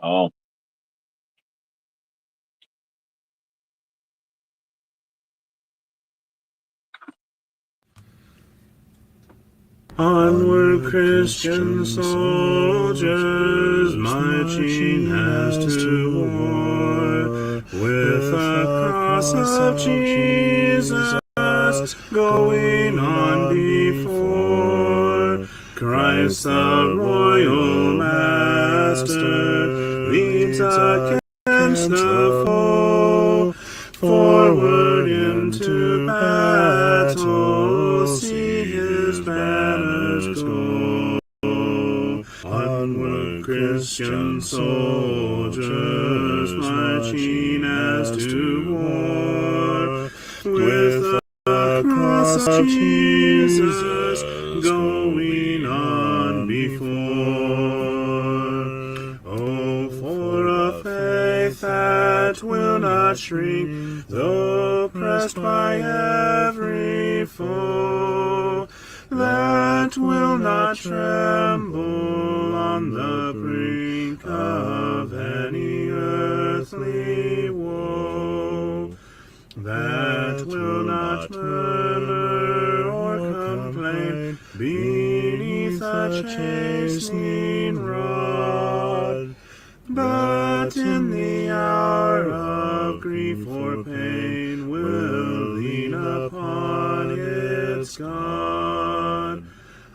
Oh, Onward, Christian soldiers, marching as to war, with the cross of Jesus going on before. Christ the royal master leads against the foe, forward into battle, see his banners go. Onward, Christian soldiers, marching as to war, with the cross of Jesus going on before. Oh, for a faith that will not shrink, though pressed by every foe, that will not tremble on the brink of any earthly woe, that will not murmur or complain beneath a chastening rod, but in the hour of grief or pain will lean upon its God.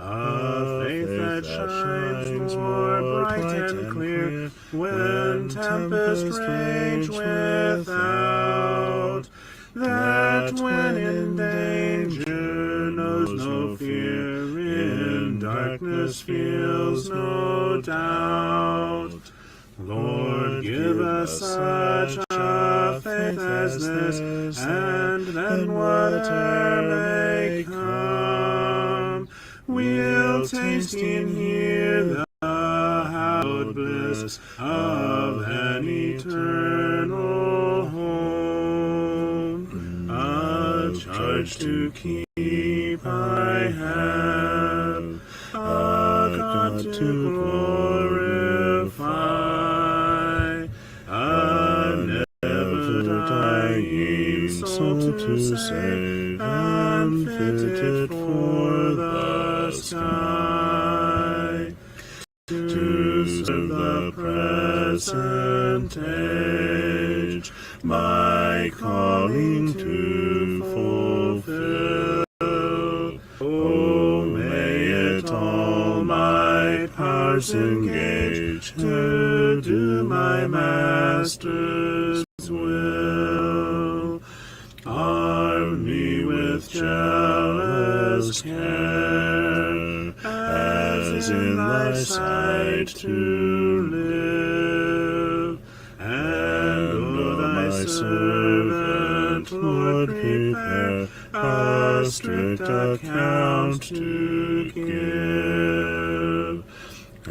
A faith that shines more bright and clear when tempest rage without, that when in danger knows no fear, in darkness feels no doubt. Lord, give us such a faith as this, and then whatever may come, we'll taste and hear the hallowed bliss of an eternal home. A charge to keep I have, a God to glorify, a never-dying soul to save, and fitted for the sky, to serve the present age, my calling to fulfill. Oh, may it all my powers engage to do my Master's will. Arm me with jealous care, as in thy sight to live, and O thy servant, Lord, prepare a strict account to give.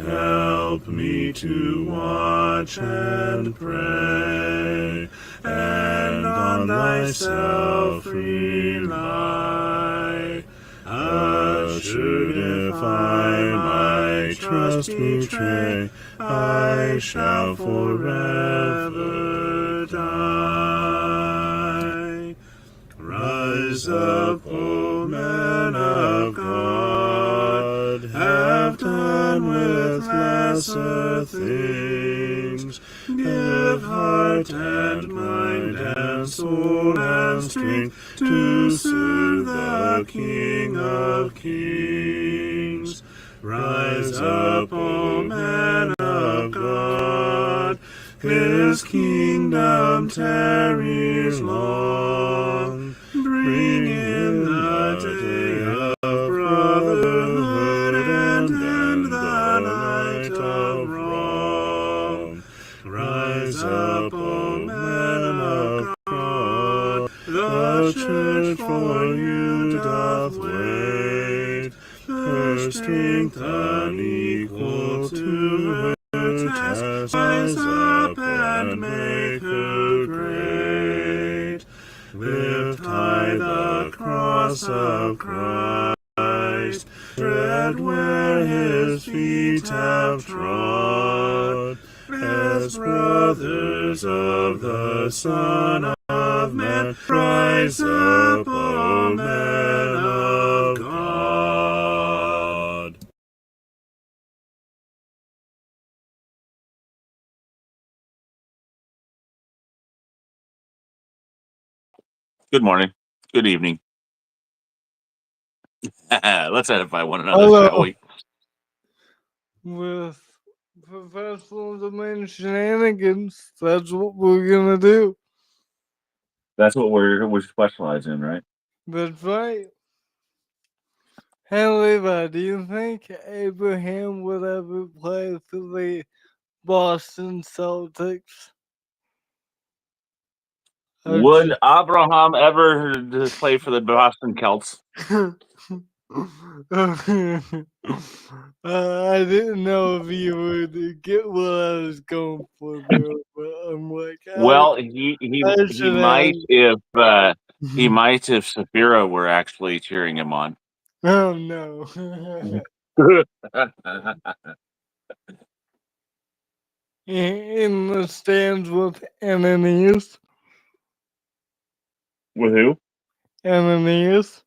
Help me to watch and pray, and on thyself rely. Assured if I my trust betray, I shall forever die. Rise up, O men of God, have done with lesser things. Give heart and mind and soul and strength to serve the King of Kings. Rise up, O men of God, his kingdom tarries long. Bring in the day of brotherhood and end the night of wrong. Rise up, O men of God, the church for you doth wait, her strength unequal to her task. Rise up and make her great. Lift high the cross of Christ, tread where his feet have trod, as as brothers of the Son of Man, rise up, O men of God. Good morning. Good evening. Let's edify one another, shall we? With professional domain shenanigans, that's what we're gonna do. That's what we specialize in, right? That's right. Hey Levi, do you think Abraham would ever play for the Boston Celtics? Would Abraham ever play for the Boston Celts? I didn't know if you would get what I was going for there, but I'm like, Well, he might if Sapphira were actually cheering him on. Oh no. In the stands with Ananias. With who? Ananias.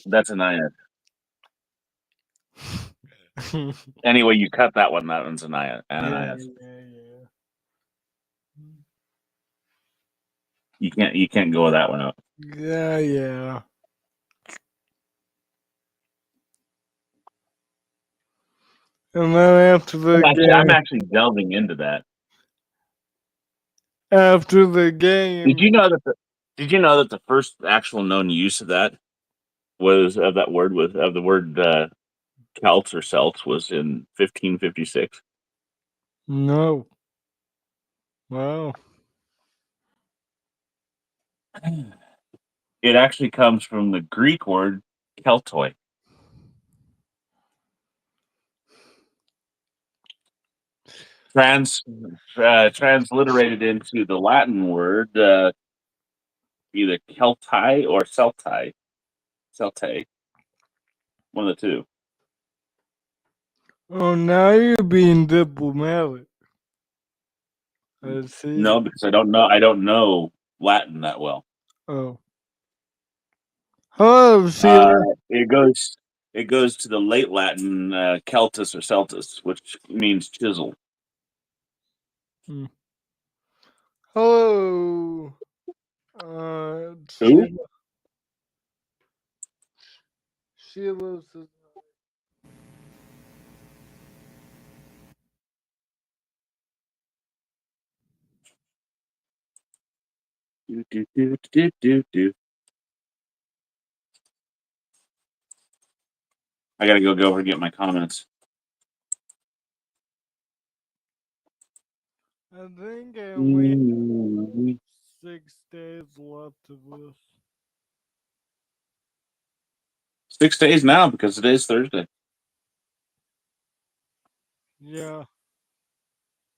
That's Ananias. Anyway, you cut that one. That one's Ananias. Yeah. You can't go with that one up. Yeah. And then after the game, I'm actually delving into that. After the game, did you know that the first actual known use of that was of that word was of the word Celts or Celts was in 1556? No. Wow. It actually comes from the Greek word Keltoi. Transliterated into the Latin word either Celtai or Celtai. Celte. One of the two. Oh, now you're being diplomatic. I see. No, because I don't know Latin that well. Oh. Hello, Sheila. It goes to the late Latin Celtus or Celtus, which means chisel. Hello. Who? Sheila. Do. I gotta go over and get my comments. I think I only have 6 days left of this. 6 days now because today's Thursday. Yeah.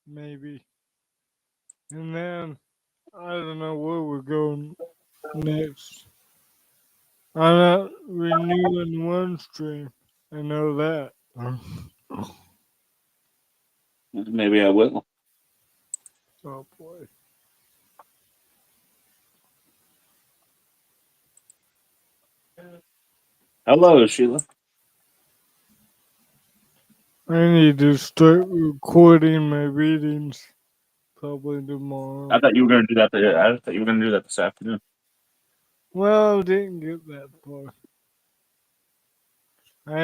Maybe. And then I don't know where we're going next. I'm not renewing one stream. I know that. Maybe I will. Oh boy. Hello, Sheila. I need to start recording my readings probably tomorrow. I thought you were going to do that. I thought you were going to do that this afternoon. Well, I didn't get that far.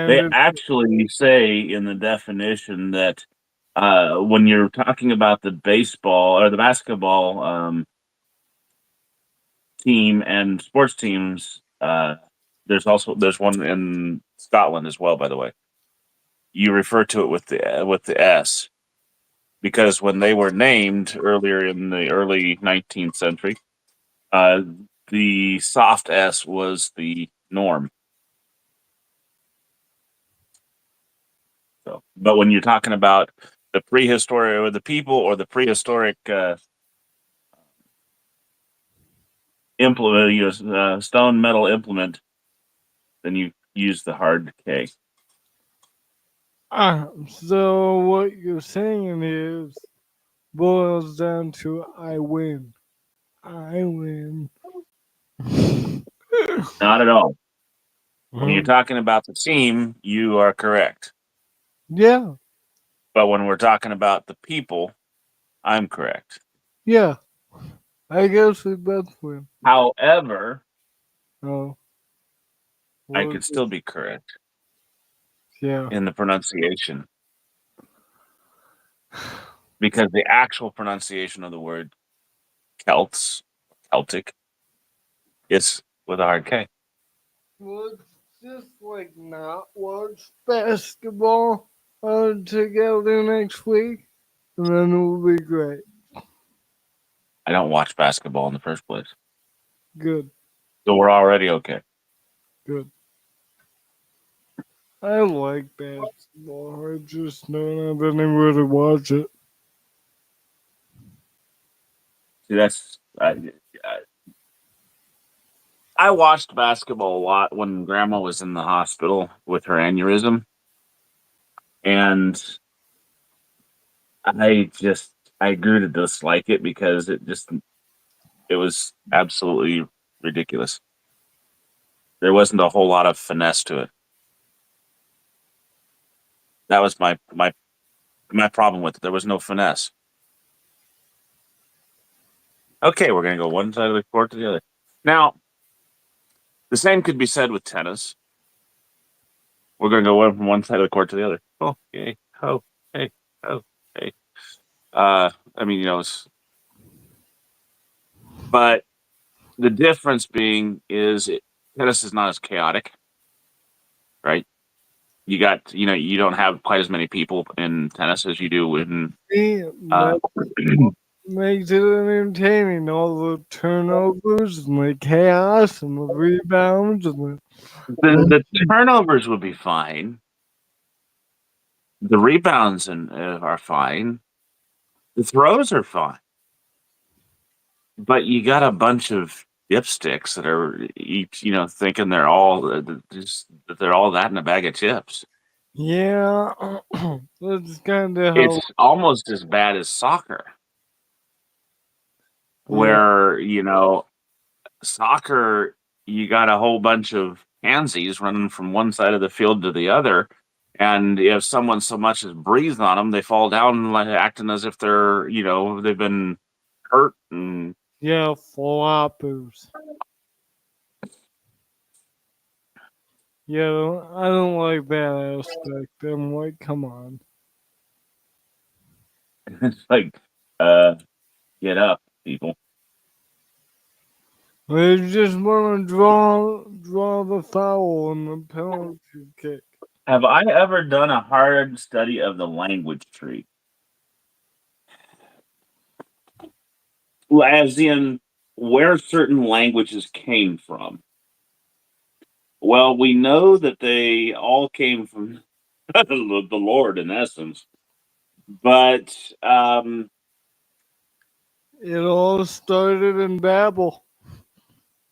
They actually say in the definition that when you're talking about the baseball or the basketball team and sports teams, there's one in Scotland as well. By the way, you refer to it with the S because when they were named earlier in the early 19th century, the soft S was the norm. So, but when you're talking about the prehistoric or the people or the prehistoric implement, stone metal implement, then you use the hard K. So what you're saying is boils down to I win. I win. Not at all. When you're Mhm. talking about the team, you are correct. Yeah, But when we're talking about the people, I'm correct. yeah. I guess we both win. However, Oh, I well, could still be correct yeah. in the pronunciation because the actual pronunciation of the word Celts, Celtic, is with a hard K. Let's just like not watch basketball together next week, and then it will be great. I don't watch basketball in the first place. Good, So we're already okay. good. I like basketball. I just don't have anywhere to watch it. See, I watched basketball a lot when grandma was in the hospital with her aneurysm. And I grew to dislike it because it was absolutely ridiculous. There wasn't a whole lot of finesse to it. That was my problem with it. There was no finesse. Okay, we're gonna go one side of the court to the other. Now, the same could be said with tennis. We're gonna go from one side of the court to the other. Oh, yay. Oh, hey, oh, hey. I mean, but the difference being is tennis is not as chaotic, right? You don't have quite as many people in tennis as you do in See, uh, that's what makes it entertaining. All the turnovers and the chaos and the rebounds and the turnovers would be fine. The rebounds are fine. The throws are fine, but you got a bunch of dipsticks that are each, thinking they're all just that they're all that in a bag of chips. yeah, that's kind of It's how. almost as bad as soccer, Yeah, where soccer, you got a whole bunch of pansies running from one side of the field to the other. And if someone so much as breathes on them, they fall down like acting as if they've been hurt. And yeah, floppers. Yeah, I don't like that aspect. I'm like, come on. it's like, uh, get up, people. They just want to draw the foul and the penalty kick. Have I ever done a hard study of the language tree? As in where certain languages came from? Well, we know that they all came from the Lord in essence. But It all started in Babel.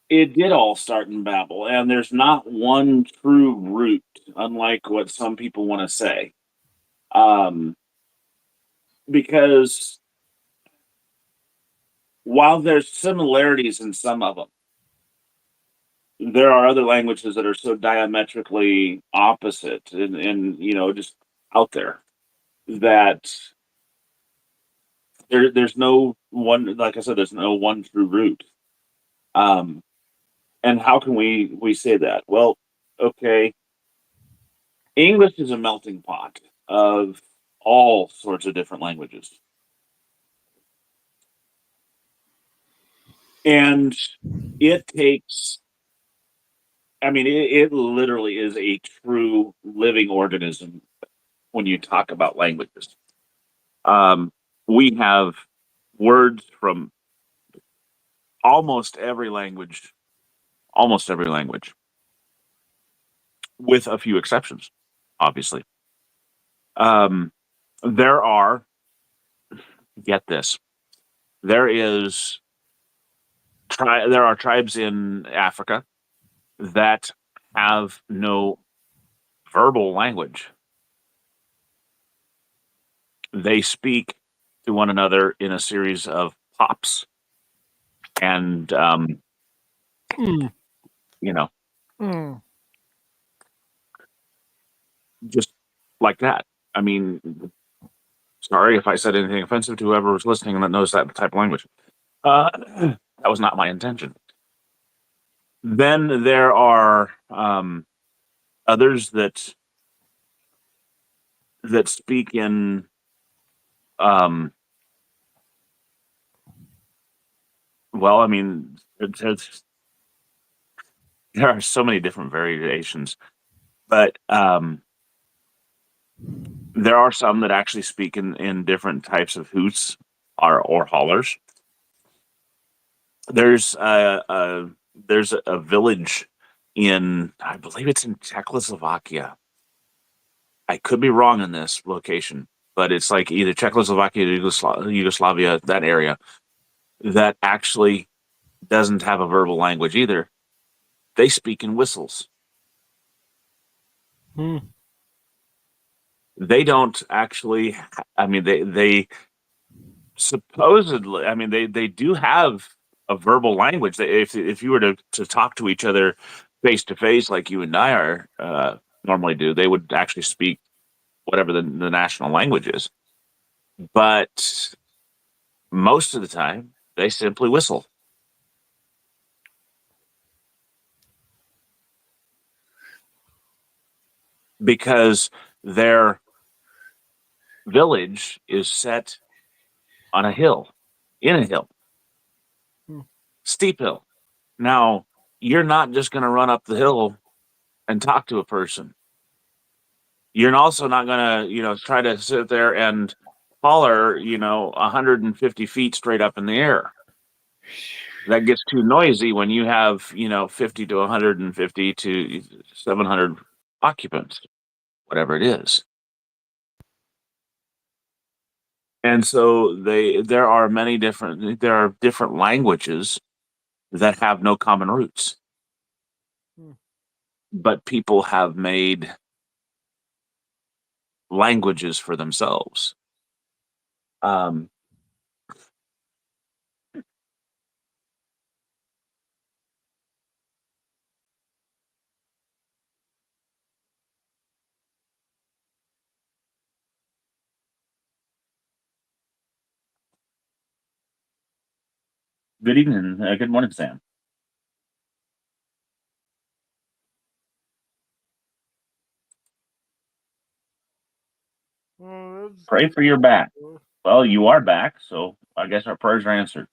it did all start in Babel, and there's not one true root, unlike what some people want to say. Um, because while there's similarities in some of them, there are other languages that are so diametrically opposite and just out there that there's no one. Like I said, there's no one true root. Um, and how can we say that? Well, okay, English is a melting pot of all sorts of different languages. And it takes, I mean, it literally is a true living organism when you talk about languages. Um, we have words from almost every language, almost every language, with a few exceptions, obviously. Um, there are, get this, there is there are tribes in Africa that have no verbal language. They speak to one another in a series of pops, and Mm, you know, mm. just like that. I mean, sorry if I said anything offensive to whoever was listening that knows that type of language. That was not my intention. Then there are others that speak in um, well, I mean, there are so many different variations, but there are some that actually speak in different types of hoots or hollers. There's there's a village in, I believe it's in Czechoslovakia. I could be wrong in this location, but it's like either Czechoslovakia or Yugoslavia, that area, that actually doesn't have a verbal language either. They speak in whistles. Hmm. They don't actually, I mean, they supposedly, I mean, they do have a verbal language. If you were to talk to each other face to face, like you and I are normally do, they would actually speak whatever the national language is. But most of the time, they simply whistle because their village is set on a hill, in a hill, Hmm. steep hill. Now, you're not just going to run up the hill and talk to a person. You're also not going to, try to sit there and holler, 150 feet straight up in the air. That gets too noisy when you have, 50 to 150 to 700 occupants, whatever it is. And so there are different languages that have no common roots, Hmm. but people have made languages for themselves. Um, Good evening. Good morning, Sam. Oh, that's Pray for your back. Well, you are back, so I guess our prayers are answered.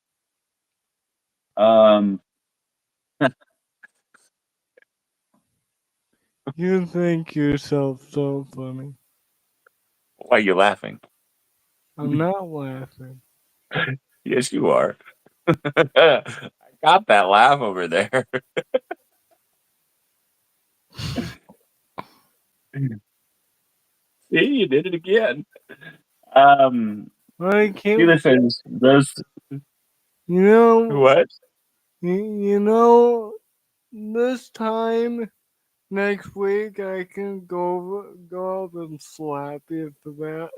Um, You think yourself so funny. why are you laughing? I'm not laughing. Yes, you are. I got that laugh over there. See, you did it again. Um, I see, can't. this is those You know. what? You know. This time next week, I can go up and slap you for that.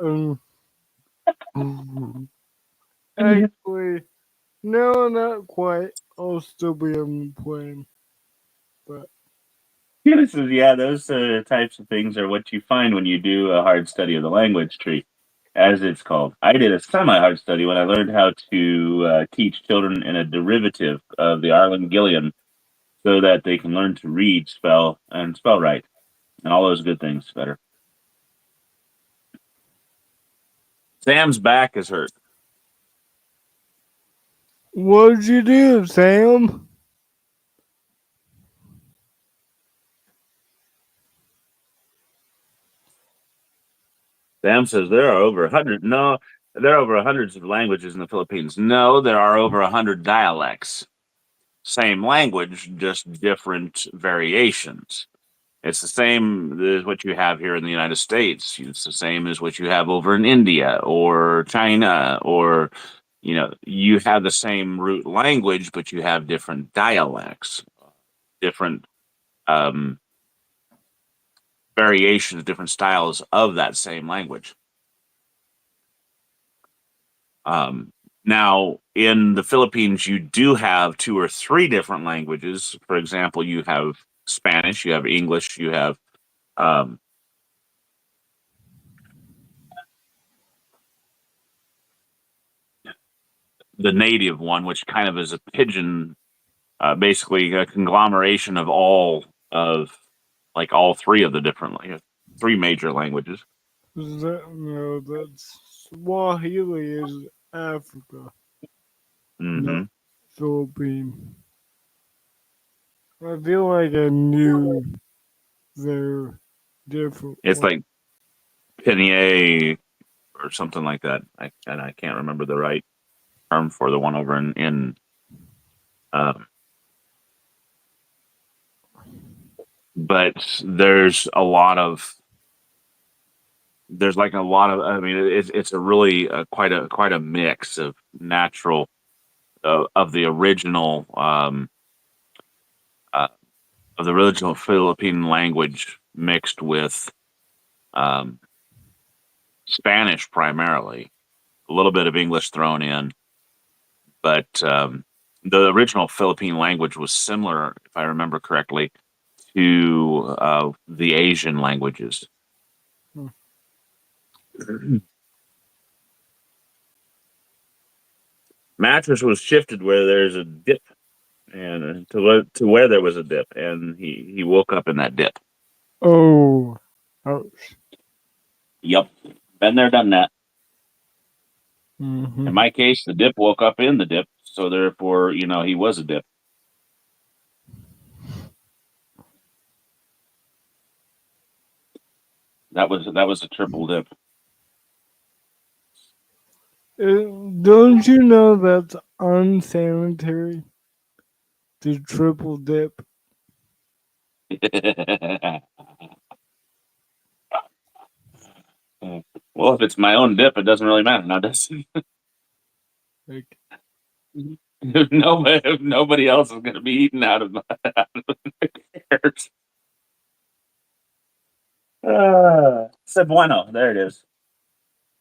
Actually, no, not quite. I'll still be on the plane, but Yeah, this is yeah. Those types of things are what you find when you do a hard study of the language tree, as it's called. I did a semi-hard study when I learned how to teach children in a derivative of the Arlen Gilliam, so that they can learn to read, spell, and spell right, and all those good things better. Sam's back is hurt. what'd you do, Sam? Sam says there are over 100. No, there are over hundreds of languages in the Philippines. No, there are over 100 dialects. Same language, just different variations. It's the same as what you have here in the United States. It's the same as what you have over in India or China, or you have the same root language, but you have different dialects, different um, variations, different styles of that same language. Um, Now, in the Philippines, you do have two or three different languages. For example, you have Spanish, you have English, you have um, the native one, which kind of is a pidgin, basically a conglomeration of all three of the different, three major languages. No, that's Swahili is Africa, not Hmm. Philippine. I feel like I knew they're different. It's like Pinyin or something like that. I can't remember the right term for the one over in um, but there's like a lot of, I mean, it's a really quite a mix of natural of the original uh, of the original Philippine language mixed with um, Spanish primarily, a little bit of English thrown in, but the original Philippine language was similar, if I remember correctly, to the Asian languages. Hmm. Mattress was shifted where there's a dip, and to where there was a dip, and he woke up in that dip. Oh, ouch. Yep, been there, done that. In Mm-hmm. my case, the dip woke up in the dip, so therefore, he was a dip. That was a triple dip. Don't you know that's unsanitary to triple dip? Well, if it's my own dip, it doesn't really matter now, does it? Like, If nobody else is going to be eating out of my cares. Cebuano, there it is.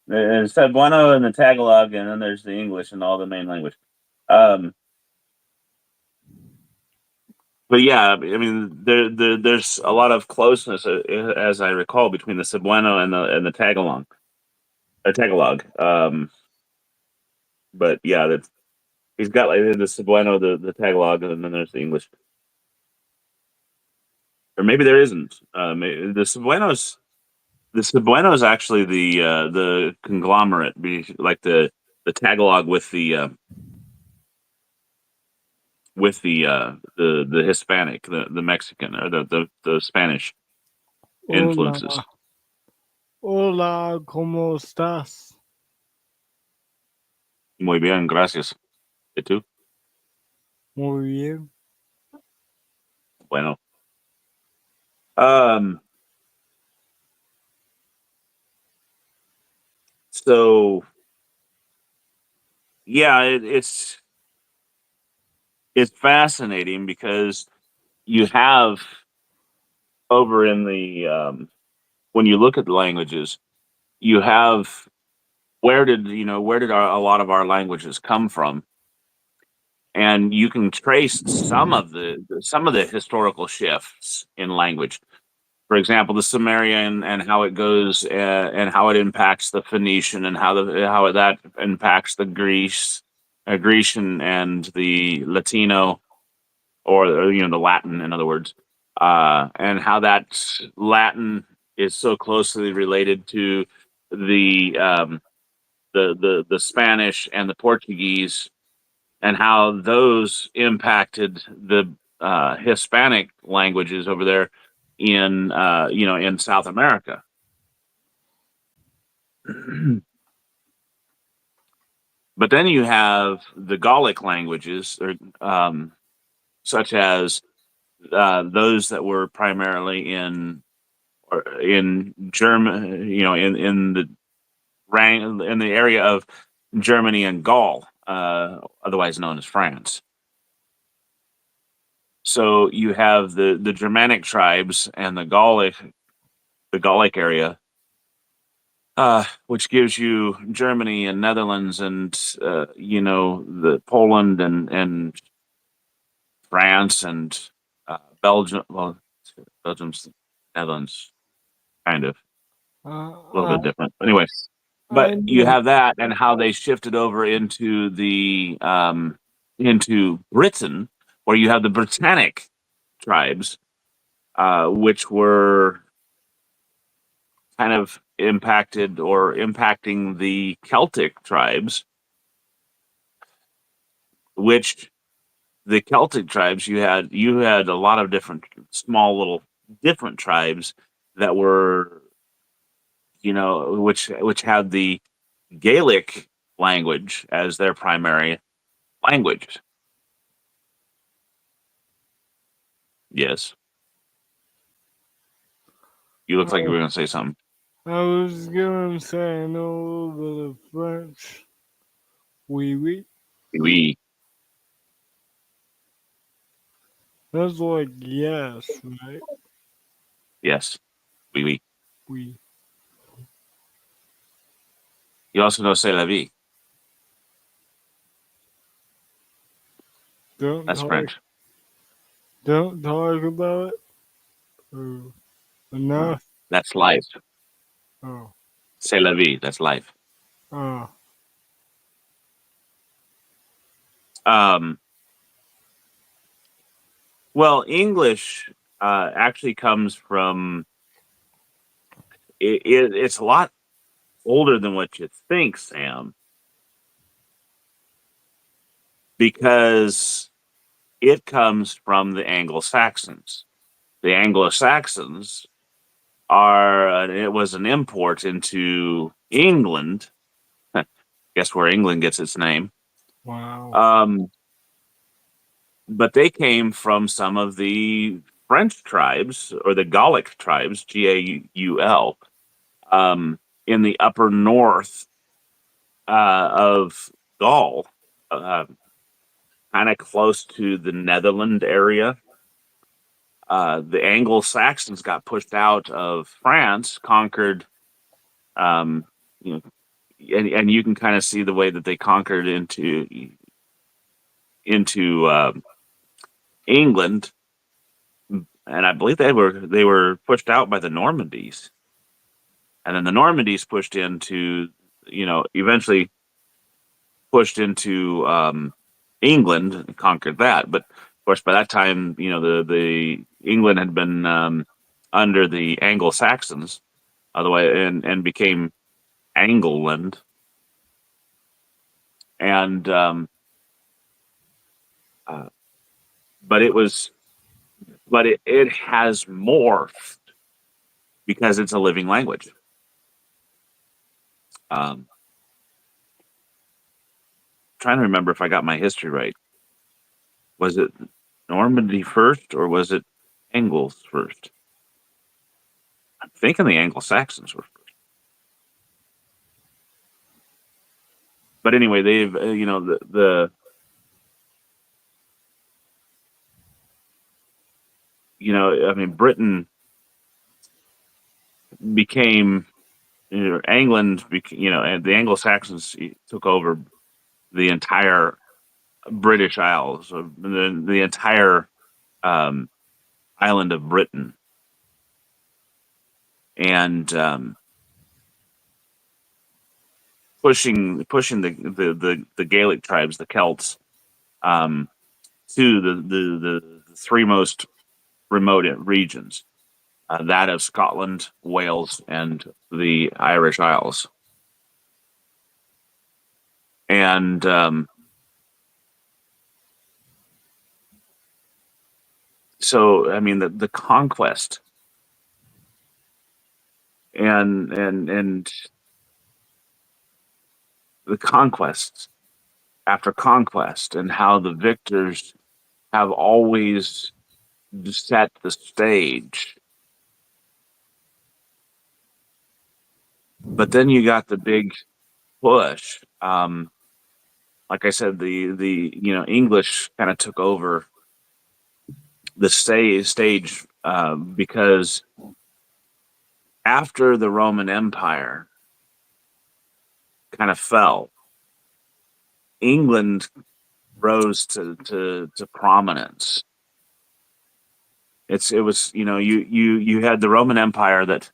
There's Cebuano and the Tagalog, and then there's the English and all the main language. Um, but yeah, I mean, there's a lot of closeness, as I recall, between the Cebuano and the Tagalog. But yeah, that he's got like the Cebuano, the Tagalog, and then there's the English. Or maybe there isn't. The Cebuano is actually the conglomerate, like the Tagalog with the Hispanic, the Mexican, or the Spanish hola, influences. hola, ¿cómo estás? Muy bien, gracias. ¿Y tú? Muy bien. Bueno. Um. So yeah, it's fascinating because you have over in the when you look at the languages, you have where did a lot of our languages come from, and you can trace some of the historical shifts in language. For example, the Sumerian and how it goes and how it impacts the Phoenician and how that impacts the Grecian and the Latino or the Latin, in other words, and how that Latin is so closely related to the the Spanish and the Portuguese, and how those impacted the Hispanic languages over there in South America. But then you have the Gallic languages, such as those that were primarily in German, in the area of Germany and Gaul, otherwise known as France. So you have the Germanic tribes and the Gallic area, which gives you Germany and Netherlands and the Poland and France and Belgium. Well, Belgium's Netherlands, kind of a little Uh, bit different. But anyway, but I you know. have that and how they shifted over into Britain, where you have the Britannic tribes, which were kind of impacted or impacting the Celtic tribes, which the Celtic tribes you had a lot of different small little different tribes that were which had the Gaelic language as their primary language. Yes, you look like you I, were going to say something. I was gonna say I know a little bit of French. Oui, oui. We That's like yes, right? yes, we. We You also know c'est la vie. don't That's talk French. don't talk about it or No, enough. that's life. Oh, C'est la vie. That's life. oh, Um, well, English actually comes from it's a lot older than what you think, Sam, because it comes from the Anglo Saxons. The Anglo Saxons it was an import into England. Guess where England gets its name. wow, Um, but they came from some of the French tribes or the Gallic tribes, Gaul, in the upper north of Gaul, uh, kind of close to the Netherland area. The Anglo Saxons got pushed out of France, conquered, um, you know, and you can kind of see the way that they conquered into England, and I believe they were pushed out by the Normandies, and then the Normandies pushed into, eventually pushed into England and conquered that. But of course, by that time, the England had been under the Anglo Saxons, otherwise, and became Angleland, and uh, but it has morphed because it's a living language. Um, Trying to remember if I got my history right. Was it Normandy first or was it Angles first? I'm thinking the Anglo Saxons were first. But anyway, they've I mean, Britain became, England, and the Anglo Saxons took over the entire British Isles, the entire um, island of Britain, and pushing the Gaelic tribes, the Celts, um, to the three most remote regions, that of Scotland, Wales, and the Irish Isles. And so, I mean, the conquest and the conquests after conquest, and how the victors have always set the stage. But then you got the big push. Like I said, the English kind of took over the stage because after the Roman Empire, kind of fell, England rose to prominence. It was, you had the Roman Empire that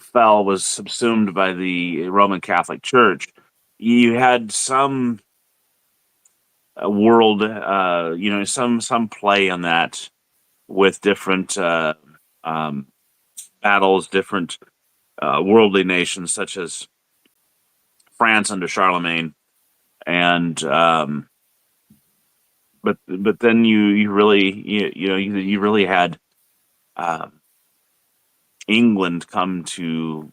fell, was subsumed by the Roman Catholic Church. You had some world, some play on that with different um, battles, different worldly nations such as France under Charlemagne, and but then you really you really had um, England come to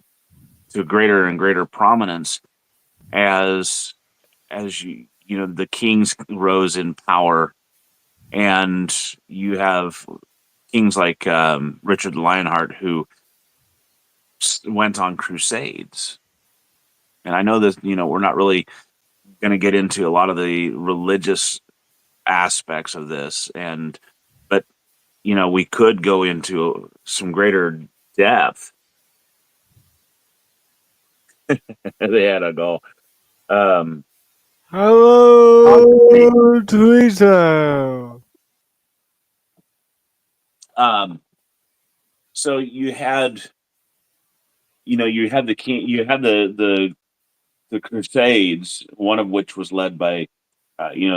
greater and greater prominence as the kings rose in power, and you have kings like Richard Lionheart who went on crusades. And I know that we're not really going to get into a lot of the religious aspects of this, and but we could go into some greater depth. They had a goal. Um, Constantine. Hello, Twitter. Um, so you had the king, you had the Crusades, one of which was led by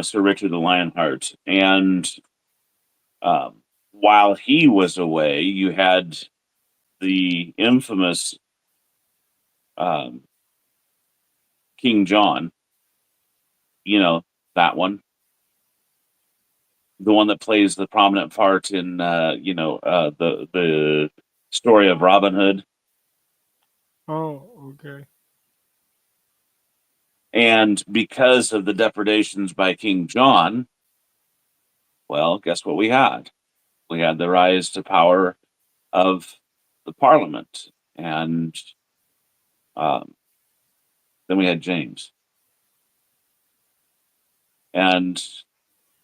Sir Richard the Lionheart, and um, while he was away, you had the infamous um, King John. You know that one, the one that plays the prominent part in the story of Robin Hood. Oh, okay. And because of the depredations by King John, well, guess what we had? We had the rise to power of the Parliament, and um, then we had James, and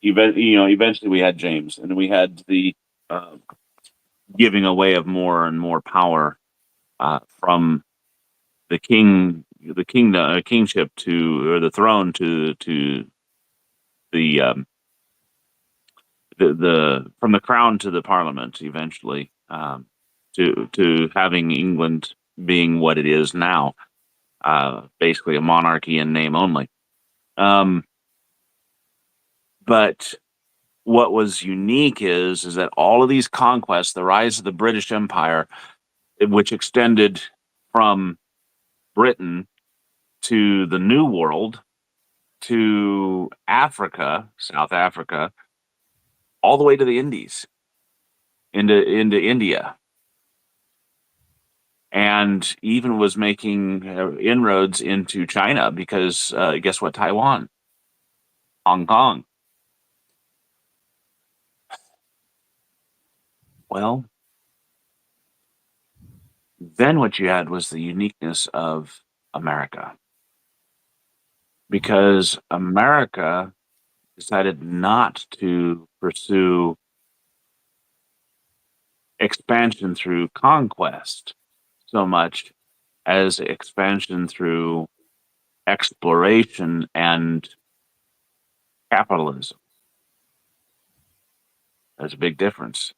eventually we had James, and we had the uh, giving away of more and more power from the kingdom, kingship to, or the throne to the from the crown to the parliament eventually, to having England being what it is now, basically a monarchy in name only. Um, but what was unique is that all of these conquests, the rise of the British Empire, which extended from Britain to the New World, to Africa, South Africa, all the way to the Indies, into India, and even was making inroads into China because guess what? Taiwan, Hong Kong. Well, then what you had was the uniqueness of America, because America decided not to pursue expansion through conquest so much as expansion through exploration and capitalism. There's a big difference.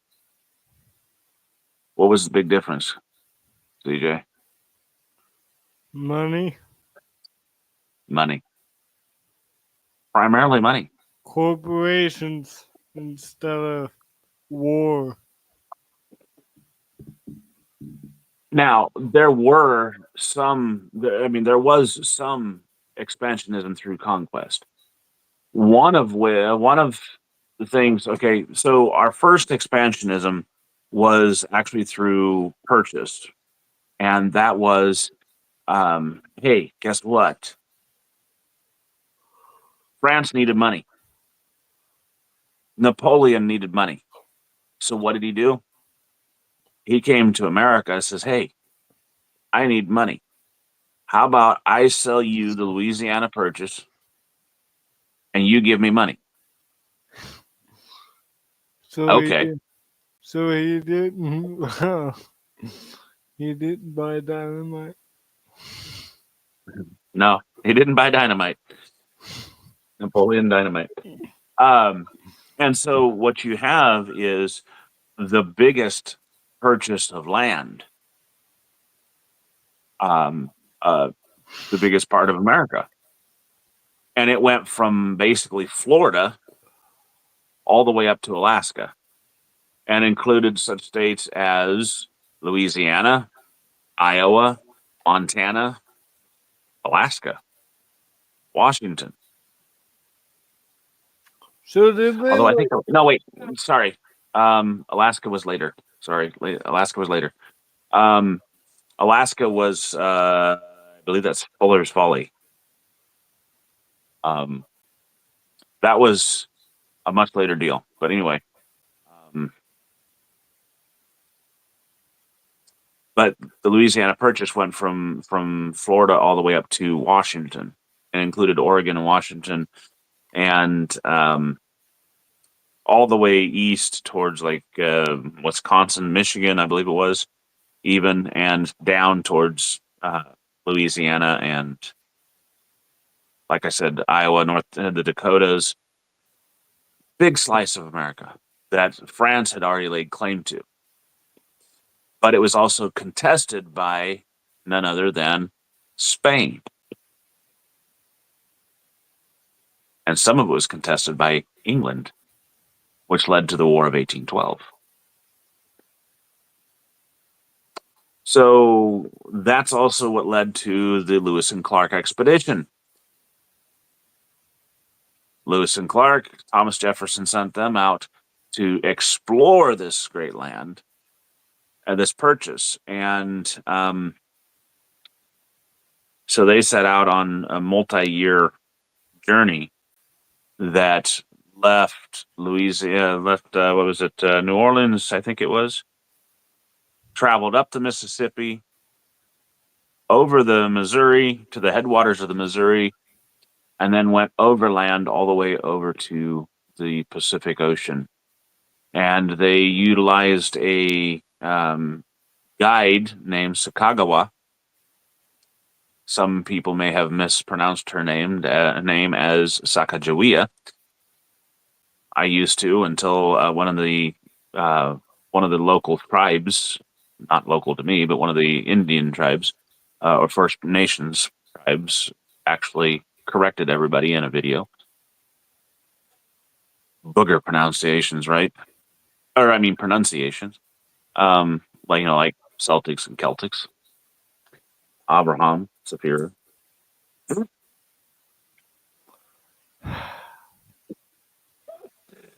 What was the big difference, CJ? Money, Money. Primarily money. corporations instead of war. Now, there was some expansionism through conquest. One of the things, okay, so our first expansionism was actually through purchase, and that was, hey, guess what? France needed money. Napoleon needed money. So what did he do? He came to America and says, hey, I need money. How about I sell you the Louisiana Purchase and you give me money? So Okay. he, so he didn't. He didn't buy dynamite. No, he didn't buy dynamite. Napoleon Dynamite. Um, and so what you have is the biggest purchase of land, um, uh, the biggest part of America. And it went from basically Florida all the way up to Alaska and included such states as Louisiana, Iowa, Montana, Alaska, Washington. So did they Although I like think, no, wait, sorry. Alaska was later. Sorry, Alaska was later. Um, Alaska was, I believe that's Fuller's Folly. Um, that was a much later deal. But anyway, um, but the Louisiana Purchase went from Florida all the way up to Washington and included Oregon and Washington and all the way east towards like Wisconsin, Michigan, I believe it was, even, and down towards Louisiana and, like I said, Iowa, the Dakotas. Big slice of America that France had already laid claim to. But it was also contested by none other than Spain. And some of it was contested by England, which led to the War of 1812. So that's also what led to the Lewis and Clark expedition. Lewis and Clark, Thomas Jefferson sent them out to explore this great land and this purchase. And so they set out on a multi-year journey that left Louisiana, left, what was it, New Orleans, I think it was, traveled up the Mississippi, over the Missouri to the headwaters of the Missouri, and then went overland all the way over to the Pacific Ocean. And they utilized a guide named Sakagawa. Some people may have mispronounced her name as Sacagawea. I used to until one of the local tribes, not local to me, but one of the Indian tribes or First Nations tribes, actually corrected everybody in a video. Booger pronunciations, right? Or I mean pronunciations. Like like Celtics and Celtics. Abraham, Sapphira. I think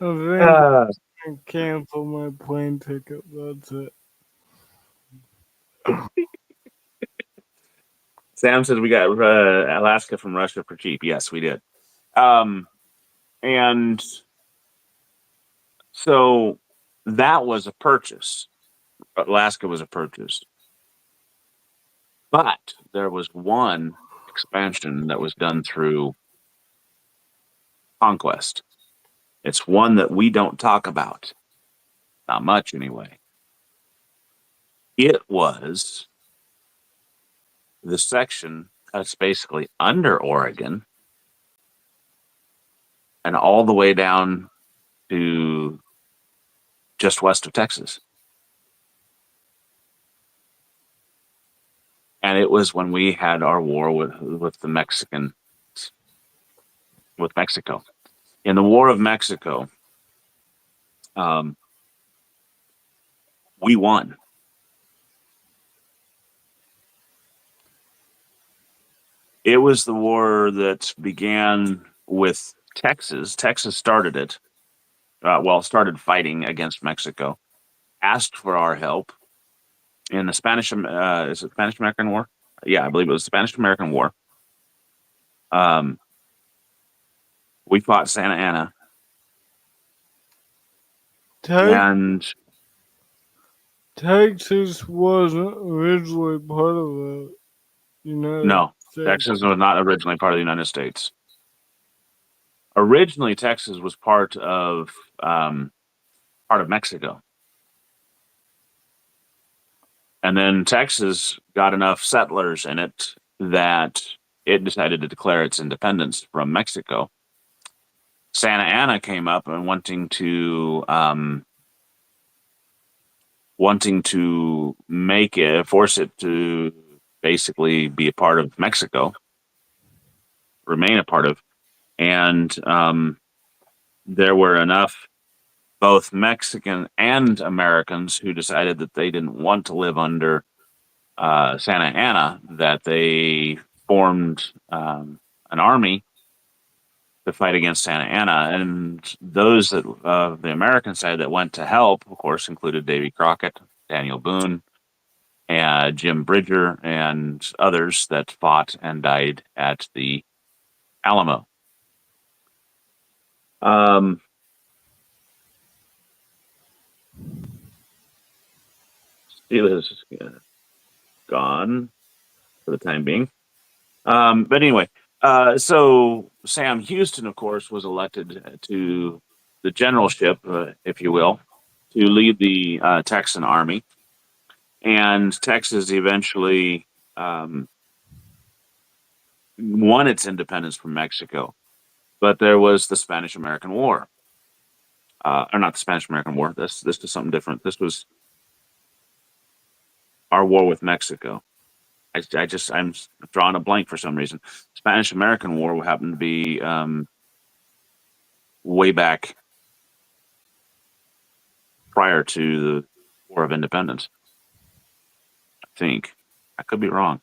Uh, I cancel my plane ticket? That's it. Sam says we got Alaska from Russia for cheap. Yes, we did. And so that was a purchase. Alaska was a purchase. But there was one expansion that was done through conquest. It's one that we don't talk about. Not much, anyway. It was the section that's basically under Oregon and all the way down to just west of Texas. And it was when we had our war with the Mexican, with Mexico. In the War of Mexico, we won. It was the war that began with Texas. Texas started it. Started fighting against Mexico, asked for our help in the Spanish, is it Spanish American War? Yeah, I believe it was the Spanish American War. We fought Santa Ana, and Texas wasn't originally part of the United no, States. Texas was not originally part of the United States. Originally, Texas was part of Mexico, and then Texas got enough settlers in it that it decided to declare its independence from Mexico. Santa Anna came up and wanting to force it to basically be a part of Mexico, remain a part of, and there were enough both Mexican and Americans who decided that they didn't want to live under Santa Anna that they formed an army to fight against Santa Ana. And those that the American side that went to help, of course, included Davy Crockett, Daniel Boone, and Jim Bridger, and others that fought and died at the Alamo. Steele is gone for the time being. But anyway, so Sam Houston, of course, was elected to the generalship, if you will, to lead the Texan army. And Texas eventually won its independence from Mexico. But there was the Spanish-American War. Or not the Spanish-American War. This is something different. This was our war with Mexico. I'm drawing a blank for some reason. Spanish-American War happened to be way back prior to the War of Independence. I think. I could be wrong.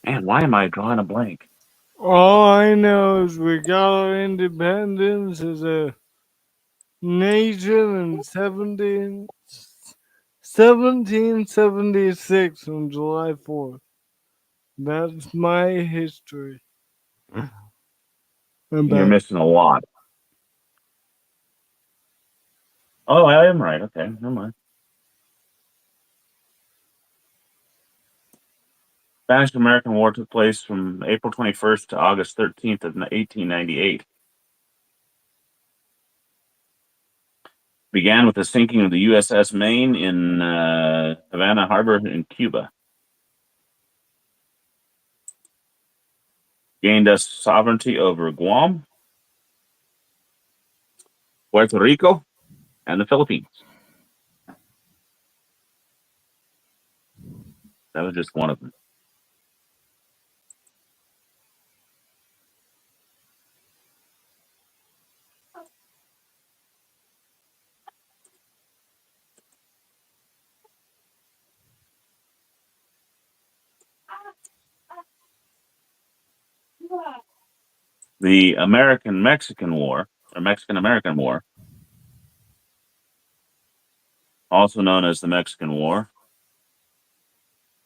Man, why am I drawing a blank? All I know is we got our independence as a nation in 1776 on July 4th. That's my history. You're About missing a lot. Oh, I am right. Okay, never mind. Spanish-American War took place from April 21st to August 13th of 1898. Began with the sinking of the USS Maine in Havana Harbor in Cuba. Gained us sovereignty over Guam, Puerto Rico, and the Philippines. That was just one of them. The American-Mexican War, or Mexican-American War, also known as the Mexican War,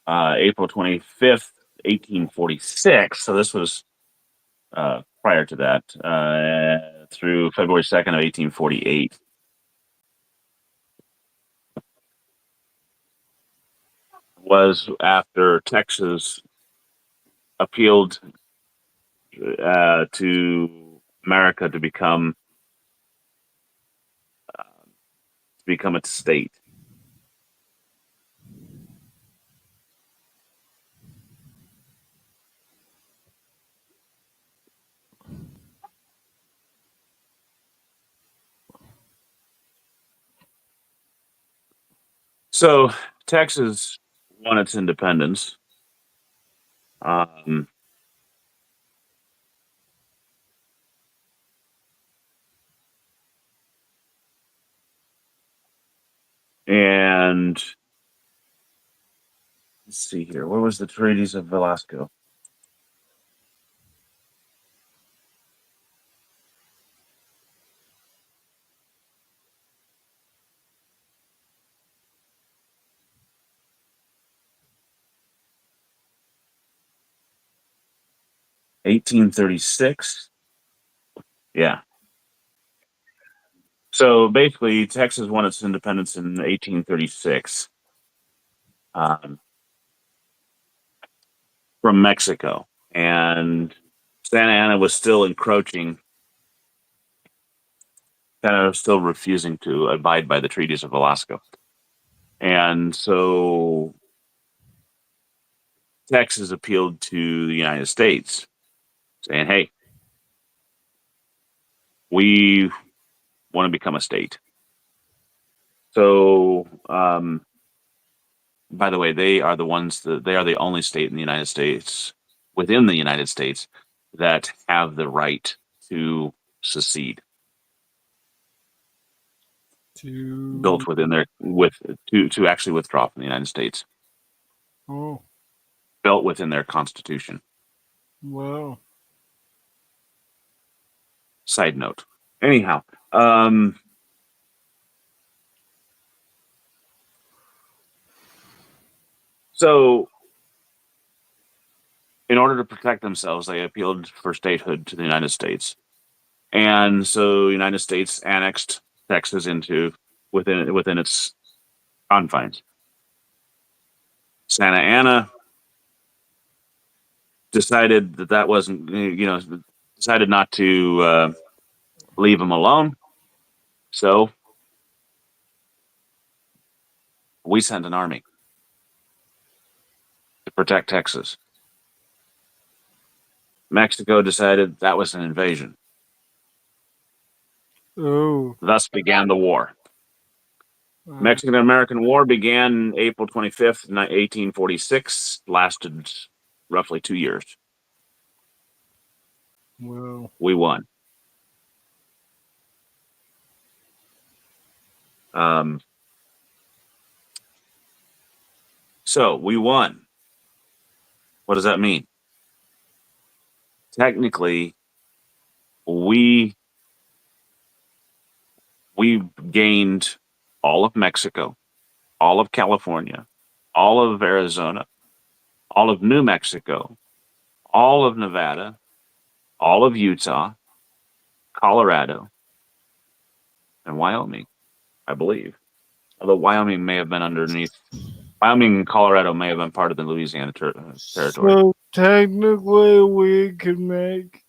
April 25th, 1846. So this was prior to that, through February 2nd of 1848. Was after Texas appealed to America to become its state. So Texas won its independence. And let's see here. Where was the treaties of Velasco? (1836). Yeah. So basically, Texas won its independence in 1836 from Mexico, and Santa Anna was still encroaching, kind of still refusing to abide by the treaties of Velasco. And so Texas appealed to the United States, saying, "Hey, we want to become a state." So, by the way, they are the only state in the United States, within the United States, that have the right to secede, To built within their with to actually withdraw from the United States, oh built within their constitution. wow. Side note. Anyhow, so in order to protect themselves, they appealed for statehood to the United States, and so the United States annexed Texas into within its confines. Santa Anna decided that wasn't, decided not to leave them alone. So we sent an army to protect Texas. Mexico decided that was an invasion. Oh. Thus began the war. Uh, Mexican-American War began April 25th, 1846, lasted roughly 2 years. well. We won. So we won. What does that mean? Technically, we gained all of Mexico, all of California, all of Arizona, all of New Mexico, all of Nevada, all of Utah, Colorado, and Wyoming, I believe. Although Wyoming may have been underneath. Wyoming and Colorado may have been part of the Louisiana territory. So technically, we could make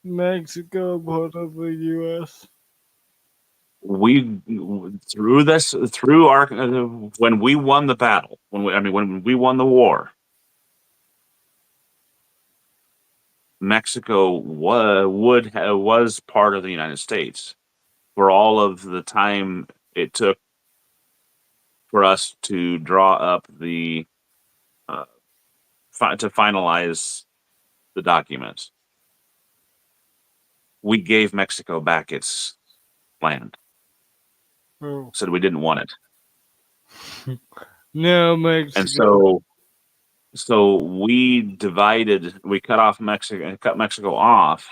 Mexico part of the U.S. We through our when we won the battle, when we won the war, Mexico was part of the United States for all of the time it took for us to draw up the uh, to finalize the documents. We gave Mexico back its land. Oh. Said we didn't want it, Now and Mexico. so we cut Mexico off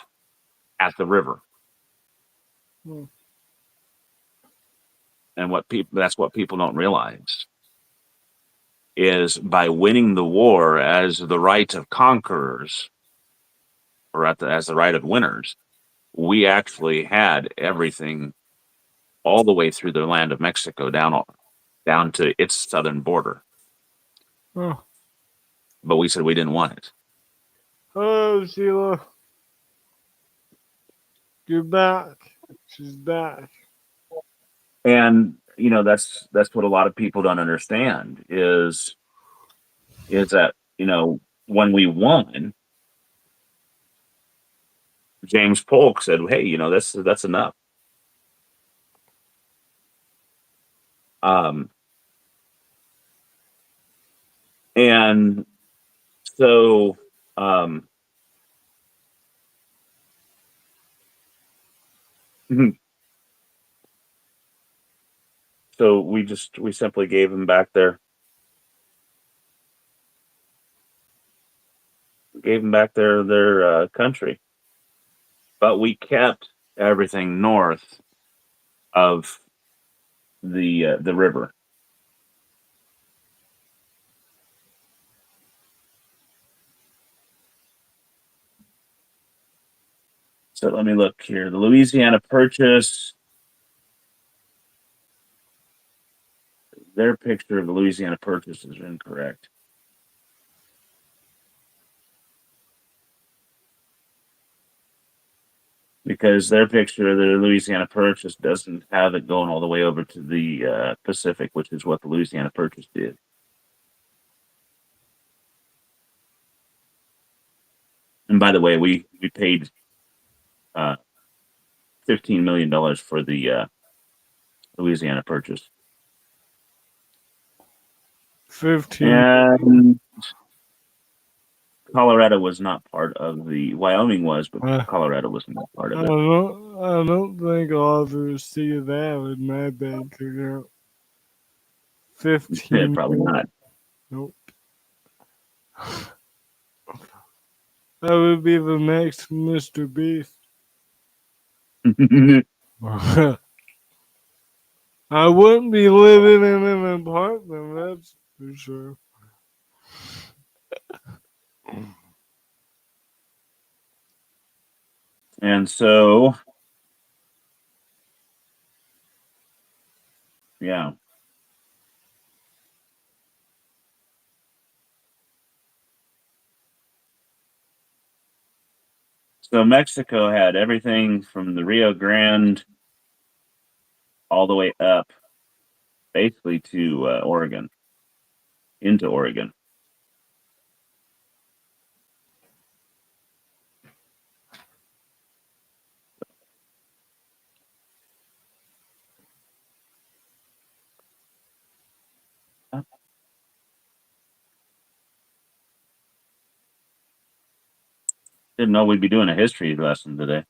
at the river. Hmm. And that's what people don't realize is by winning the war as the right of conquerors or as the right of winners, we actually had everything all the way through the land of Mexico down to its southern border. Oh. But we said we didn't want it. Hello, Sheila. You're back. She's back. And that's what a lot of people don't understand is that when we won, James Polk said, "Hey, that's enough." Um, and so so we simply gave them back their country, but we kept everything north of the river. So let me look here. The Louisiana Purchase, their picture of the Louisiana Purchase is incorrect. Because their picture of the Louisiana Purchase doesn't have it going all the way over to the Pacific, which is what the Louisiana Purchase did. And by the way, we paid $15 million for the Louisiana Purchase. 15. And Colorado was not part of the. Wyoming was, but Colorado was not part of it. I don't think I'll ever see that in my bank account. 15. Probably not. Nope. That would be the next Mr. Beast. I wouldn't be living in an apartment, that's for sure. And so, yeah. So Mexico had everything from the Rio Grande all the way up, basically to Oregon, into Oregon. Didn't know we'd be doing a history lesson today.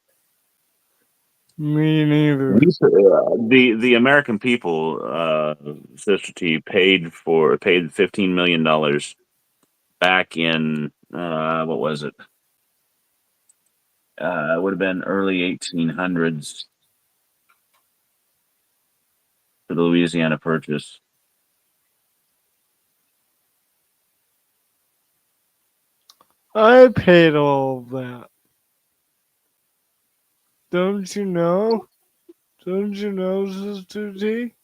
Me neither. The American people, Sister T, paid $15 million back in what was it? It would have been early 1800s for the Louisiana Purchase. I paid all of that. Don't you know? Don't you know, Sister T?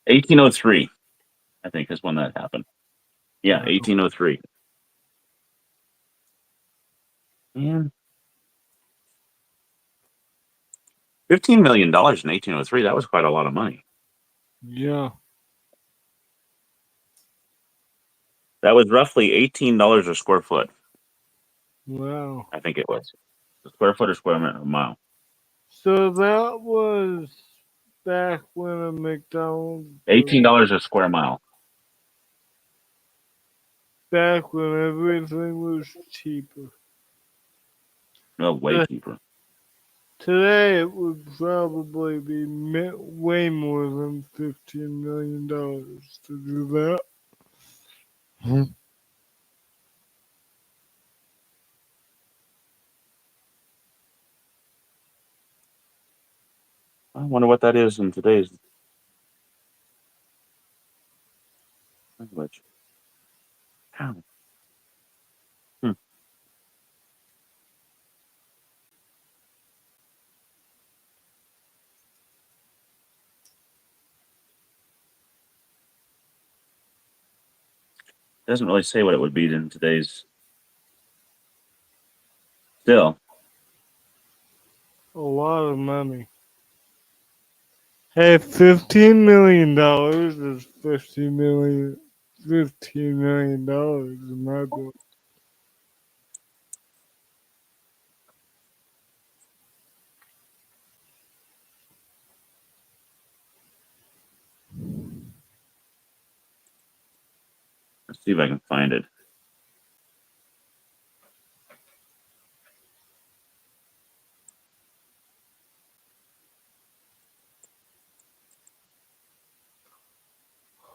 1803, I think, is when that happened. Yeah, 1803. Yeah. $15 million in 1803. That was quite a lot of money. Yeah. That was roughly $18 a square foot. Wow. I think it was. A square foot or square mile. So that was back when a McDonald's. $18 a square mile. Back when everything was cheaper. No, way cheaper. Today it would probably be way more than $15 million to do that. I wonder what that is in today's language. How? Doesn't really say what it would be in today's. Still, A lot of money. Hey, $15 million is $15 million in my book. let's see if I can find it.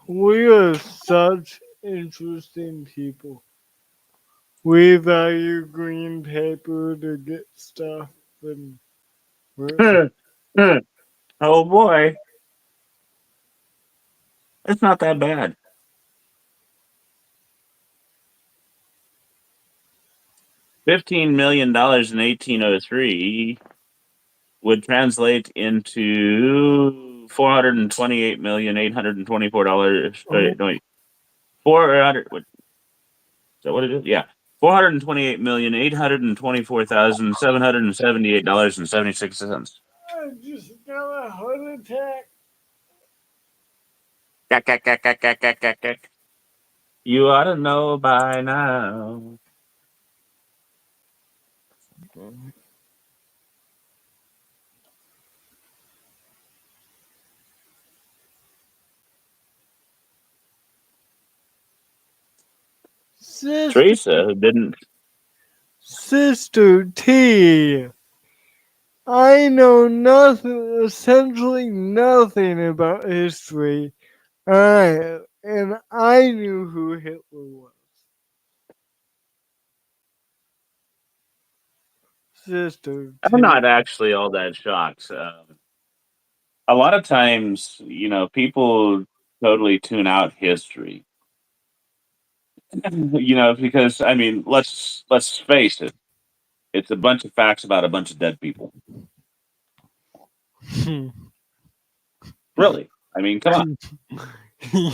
We are such interesting people. We value green paper to get stuff and Oh boy, it's not that bad. $15 million in 1803 would translate into $428,824. Oh. 400. Is that what it is? Yeah, $428,824,778.76. I just got a heart attack. You ought to know by now. Sister, Teresa, who didn't. Sister T. I know nothing, essentially nothing about history. And I knew who Hitler was. Sister I'm T. not actually all that shocked. A lot of times, people totally tune out history. Because I mean, let's face it, it's a bunch of facts about a bunch of dead people. Really, I mean, come on,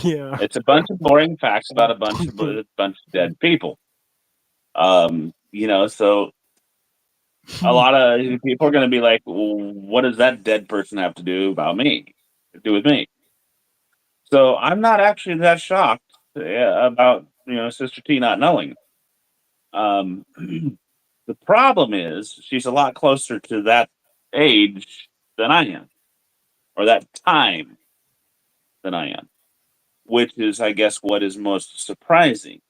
Yeah. it's a bunch of boring facts about a bunch of dead people. So a lot of people are going to be like, well, "What does that dead person have to do about me? Do with me?" So I'm not actually that shocked about Sister T not knowing. Um, the problem is she's a lot closer to that age than I am, or that time than I am, which is, I guess, what is most surprising.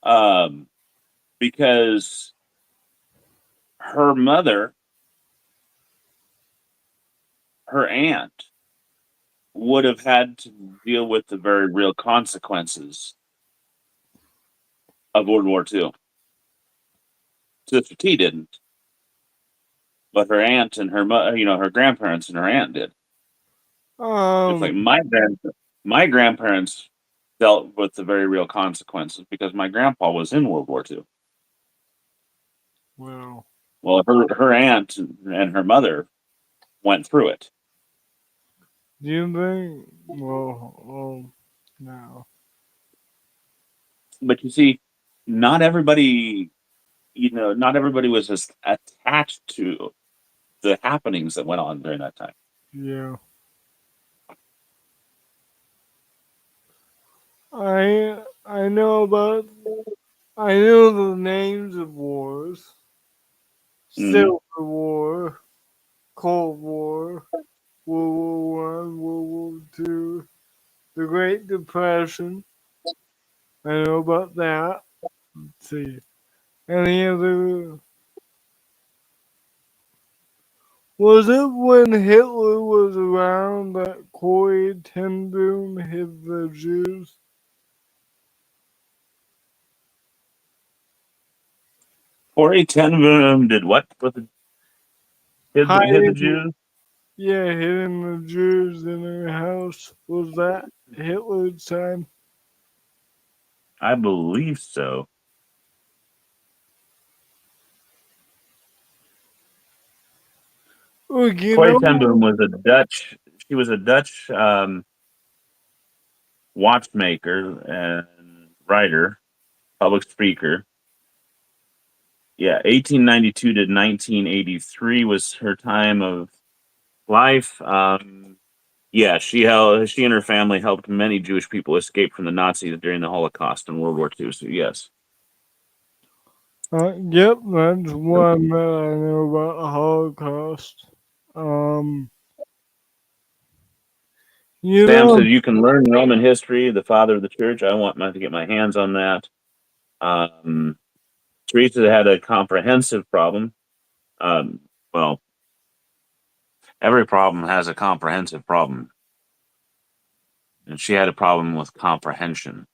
Um, because her mother, her aunt, would have had to deal with the very real consequences of World War II. Sister T didn't, but her aunt and her grandparents and her aunt did. It's like um, my grandparents dealt with the very real consequences because my grandpa was in World War II. well, Well, her aunt and her mother went through it. do you think? Well, no. But you see, not everybody, not everybody was as attached to the happenings that went on during that time. Yeah. I know about, I know the names of wars. Hmm. Civil War, Cold War, World War One, World War Two, the Great Depression. I know about that. Let's see. Any other? Was it when Hitler was around that Corey ten Boom hid the Jews? Corey Ten Boom did what with hid the Hiding, Jews? yeah, hiding the Jews in their house. Was that Hitler's time? I believe so. Oh, you Corey know, Ten Boom was a Dutch. She was a Dutch watchmaker and writer, public speaker. Yeah, 1892 to 1983 was her time of life. Yeah, she and her family helped many Jewish people escape from the Nazis during the Holocaust and World War II. So yes, yep, that's one that I know about the Holocaust. Um, you Sam know, says you can learn Roman history, the father of the church. I want to get my hands on that. Um, Teresa had a comprehensive problem. Well, every problem has a comprehensive problem, and she had a problem with comprehending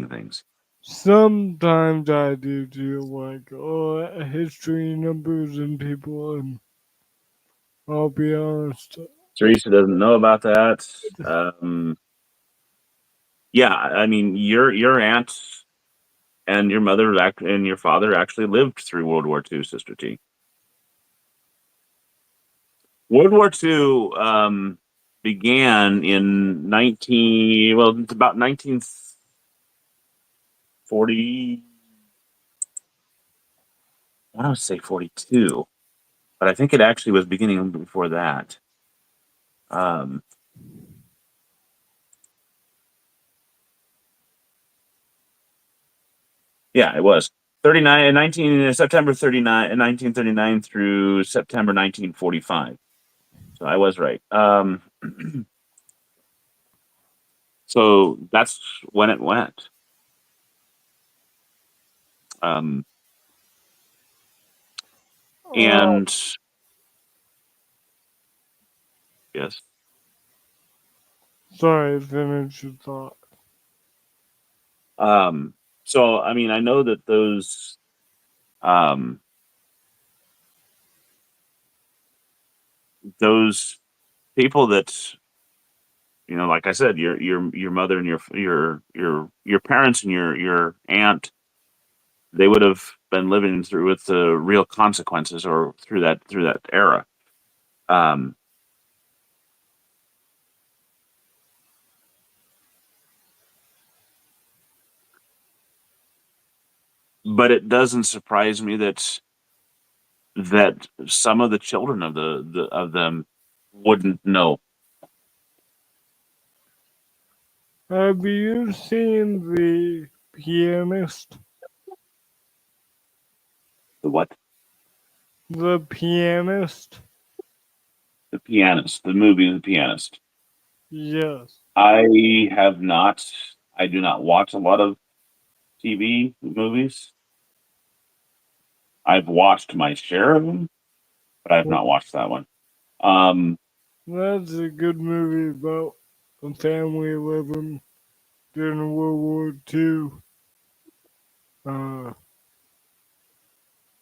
things. sometimes I do feel like, oh, history, numbers, and people, and I'll be honest. Teresa doesn't know about that. Yeah, I mean, your aunt and your mother and your father actually lived through World War II, Sister T. World War II. began in it's about 1940. I want to say 42, but I think it actually was beginning before that. Um, yeah, it was 39, 19, September 39, 1939 through September 1945. So I was right. So that's when it went. Um, Uh, and yes, Sorry, finish your thought. um, so I mean, I know that um, those people that like I said, your mother and your parents and your aunt, they would have been living through with the real consequences or through that era. Um, but it doesn't surprise me that some of the children of them wouldn't know. Have you seen The Pianist? The what? The Pianist? The pianist, the movie The Pianist. Yes. I have not. I do not watch a lot of TV movies. I've watched my share of them, but I have not watched that one. Um, That's a good movie about a family living during World War II. Uh,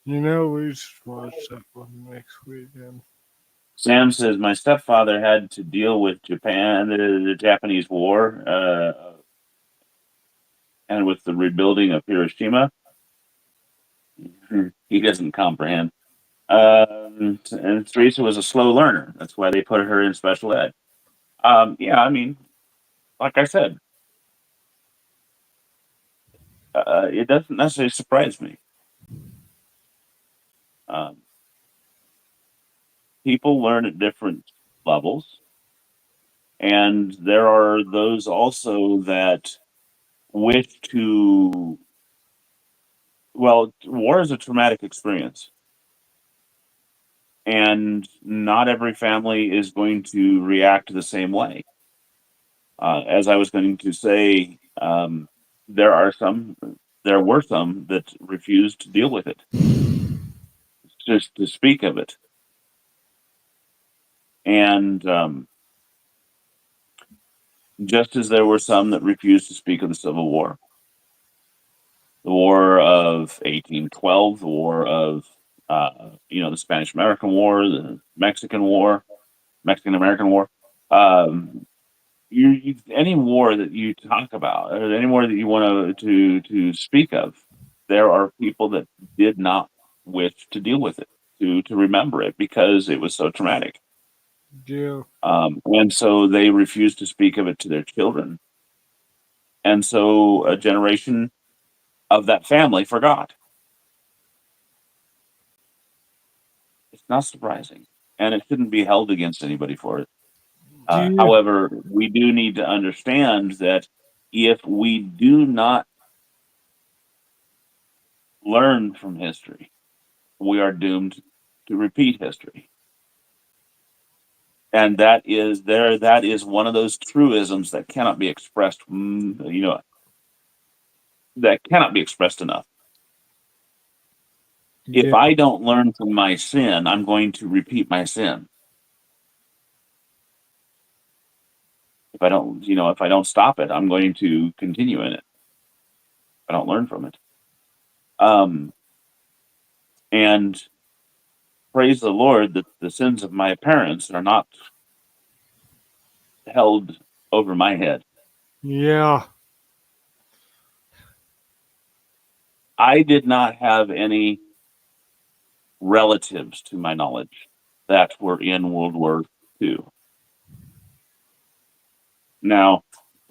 we should watch that one next weekend. Sam says my stepfather had to deal with Japan, the Japanese War, and with the rebuilding of Hiroshima. He doesn't comprehend. And Teresa was a slow learner. That's why they put her in special ed. Yeah, I mean, like I said, it doesn't necessarily surprise me. Um, People learn at different levels, and there are those also that wish to. Well, war is a traumatic experience, and not every family is going to react the same way. As I was going to say, there are some, there were some that refused to deal with it, just to speak of it, and just as there were some that refused to speak of the Civil War, the War of 1812, the War of the Spanish American War, the Mexican American War. Um, any war that you talk about, or any war that you want to speak of, there are people that did not wish to deal with it, to remember it because it was so traumatic, Yeah. and so they refused to speak of it to their children, and so a generation of that family forgot. It's not surprising, and it shouldn't be held against anybody for it. Do you, However, we do need to understand that if we do not learn from history, we are doomed to repeat history. And that is one of those truisms that cannot be expressed, that cannot be expressed enough. If yeah, I don't learn from my sin, I'm going to repeat my sin. If I don't stop it, I'm going to continue in it. If I don't learn from it. Um, and praise the Lord that the sins of my parents are not held over my head. yeah, I did not have any relatives, to my knowledge, that were in World War II. Now,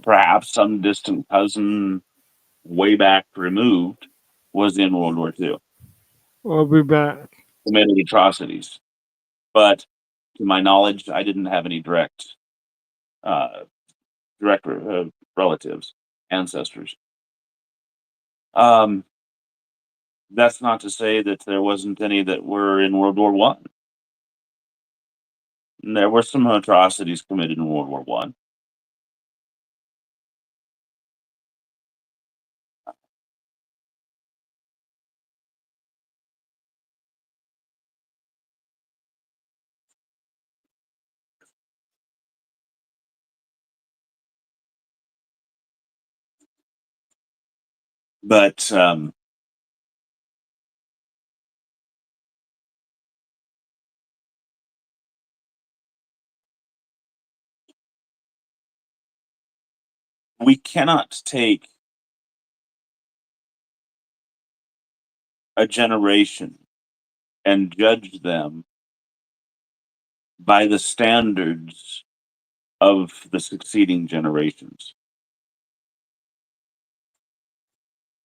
perhaps some distant cousin way back removed was in World War II, I'll be back. committed atrocities. But to my knowledge, I didn't have any uh, direct relatives, ancestors. Um, that's not to say that there wasn't any that were in World War One. There were some atrocities committed in World War One. But we cannot take a generation and judge them by the standards of the succeeding generations,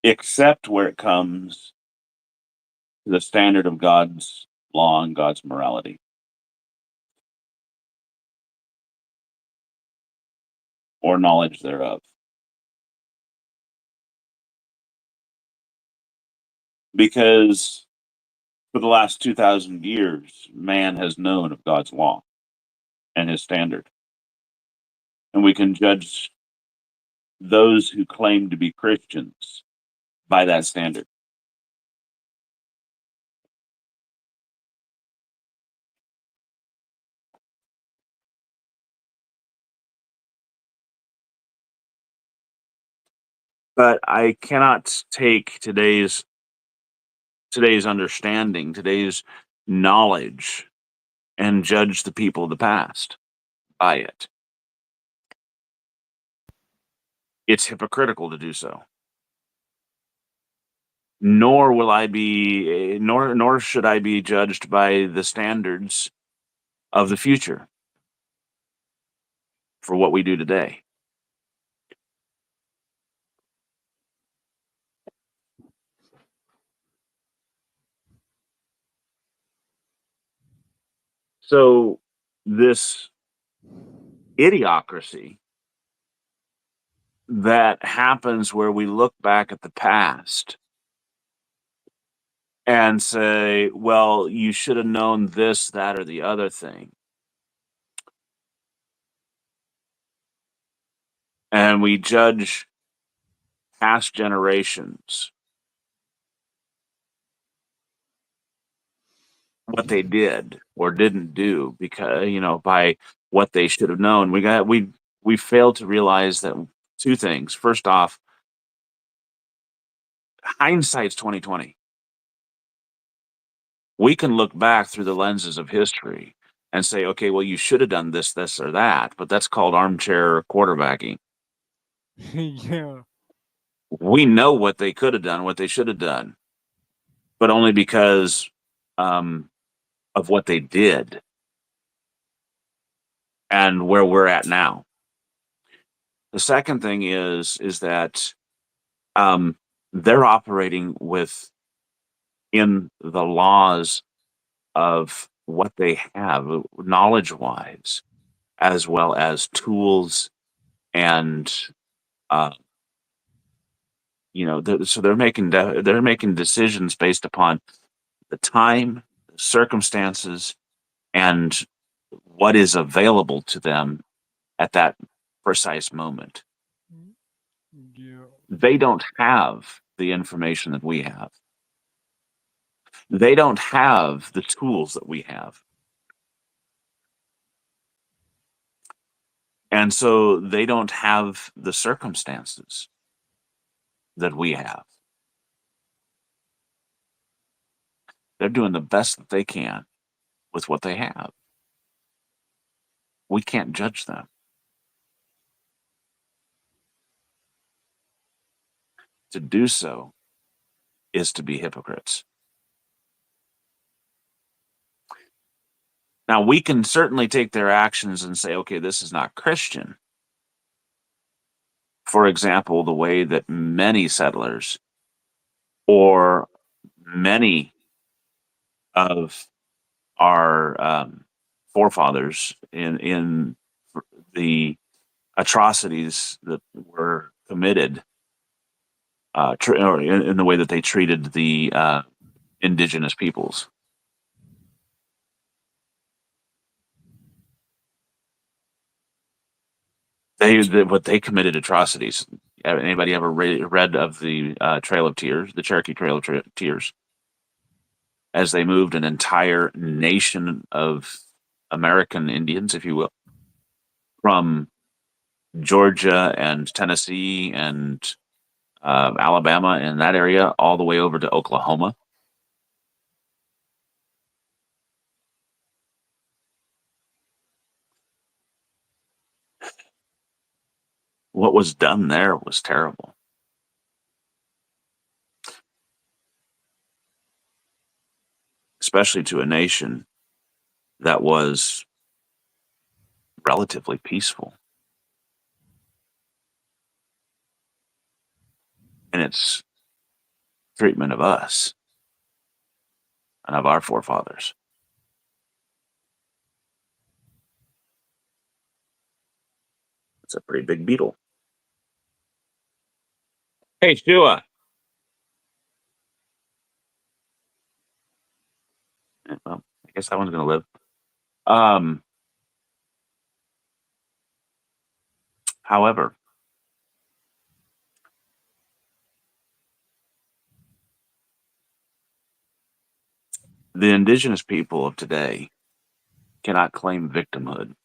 except where it comes to the standard of God's law and God's morality or knowledge thereof. Because for the last 2,000 years, man has known of God's law and his standard. And we can judge those who claim to be Christians by that standard. But I cannot take today's understanding, today's knowledge, and judge the people of the past by it. It's hypocritical to do so. Nor will I be, nor should I be judged by the standards of the future for what we do today. So this idiocracy that happens where we look back at the past and say, well, you should have known this, that, or the other thing. And we judge past generations, what they did or didn't do because, by what they should have known. We failed to realize that two things. First off, hindsight's 2020. We can look back through the lenses of history and say, okay, well, you should have done this, this, or that, but that's called armchair quarterbacking. Yeah. We know what they could have done, what they should have done, but only because um, of what they did and where we're at now. The second thing is that they're operating in the laws of what they have knowledge wise, as well as tools and uh, so they're making decisions based upon the time, circumstances, and what is available to them at that precise moment. Yeah. They don't have the information that we have. They don't have the tools that we have. And so they don't have the circumstances that we have. They're doing the best that they can with what they have. We can't judge them. To do so is to be hypocrites. Now, we can certainly take their actions and say, okay, this is not Christian. For example, the way that many settlers or many of our forefathers in the atrocities that were committed, or in the way that they treated the indigenous peoples. What they committed atrocities. Anybody ever read of the Trail of Tears, the Cherokee Trail of Tears, as they moved an entire nation of American Indians, if you will, from Georgia and Tennessee and Alabama and that area all the way over to Oklahoma? What was done there was terrible, especially to a nation that was relatively peaceful in its treatment of us and of our forefathers. It's a pretty big beetle. Hey, Shua. Well, I guess that one's going to live. However, the indigenous people of today cannot claim victimhood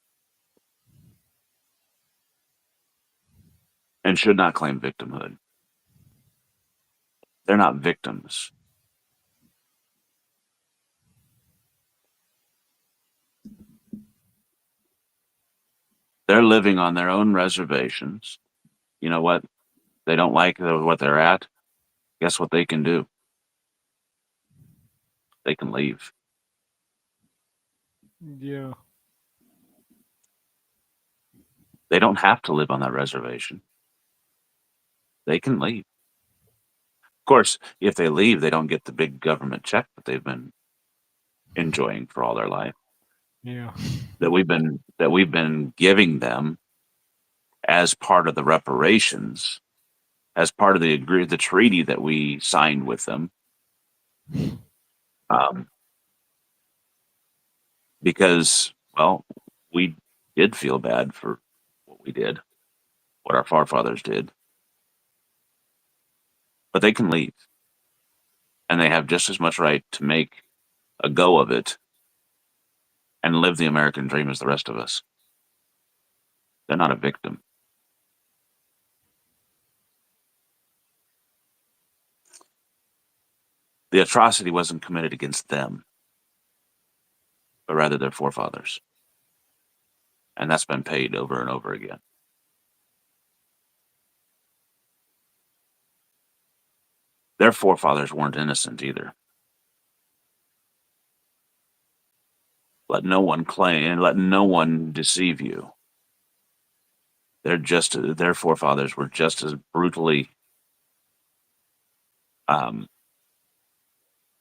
and should not claim victimhood. They're not victims. They're living on their own reservations. You know what? They don't like what they're at. Guess what they can do? They can leave. Yeah. They don't have to live on that reservation. They can leave. Of course, if they leave, they don't get the big government check that they've been enjoying for all their life. Yeah. That we've been giving them as part of the reparations, as part of the treaty that we signed with them. Um, because, well, we did feel bad for what we did, what our forefathers did, but they can leave, and they have just as much right to make a go of it and live the American dream as the rest of us. They're not a victim. The atrocity wasn't committed against them, but rather their forefathers. And that's been paid over and over again. Their forefathers weren't innocent either. Let no one claim and let no one deceive you. Their forefathers were just as brutally um,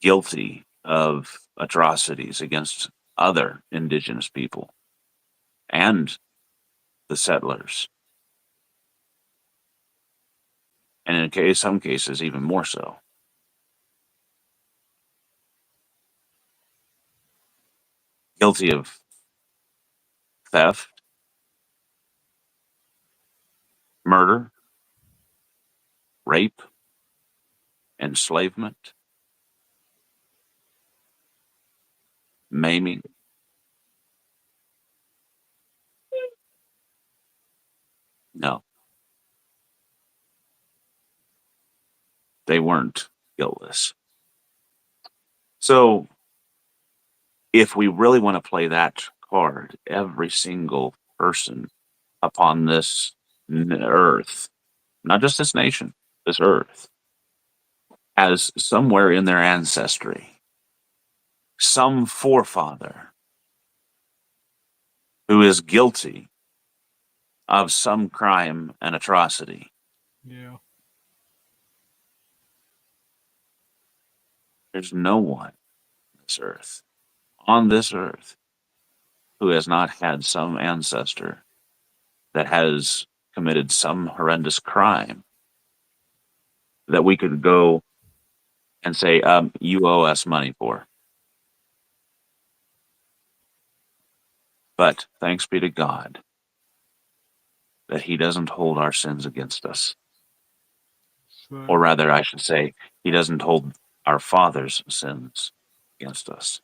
guilty of atrocities against other indigenous people and the settlers, and in some cases even more so. Guilty of theft, murder, rape, enslavement, maiming. No, they weren't guiltless. So, if we really want to play that card, every single person upon this earth, not just this nation, this earth, has somewhere in their ancestry some forefather who is guilty of some crime and atrocity. Yeah. There's no one on this earth, who has not had some ancestor that has committed some horrendous crime that we could go and say, you owe us money for. But thanks be to God that He doesn't hold our sins against us. Or Right. rather, I should say, He doesn't hold our Father's sins against us.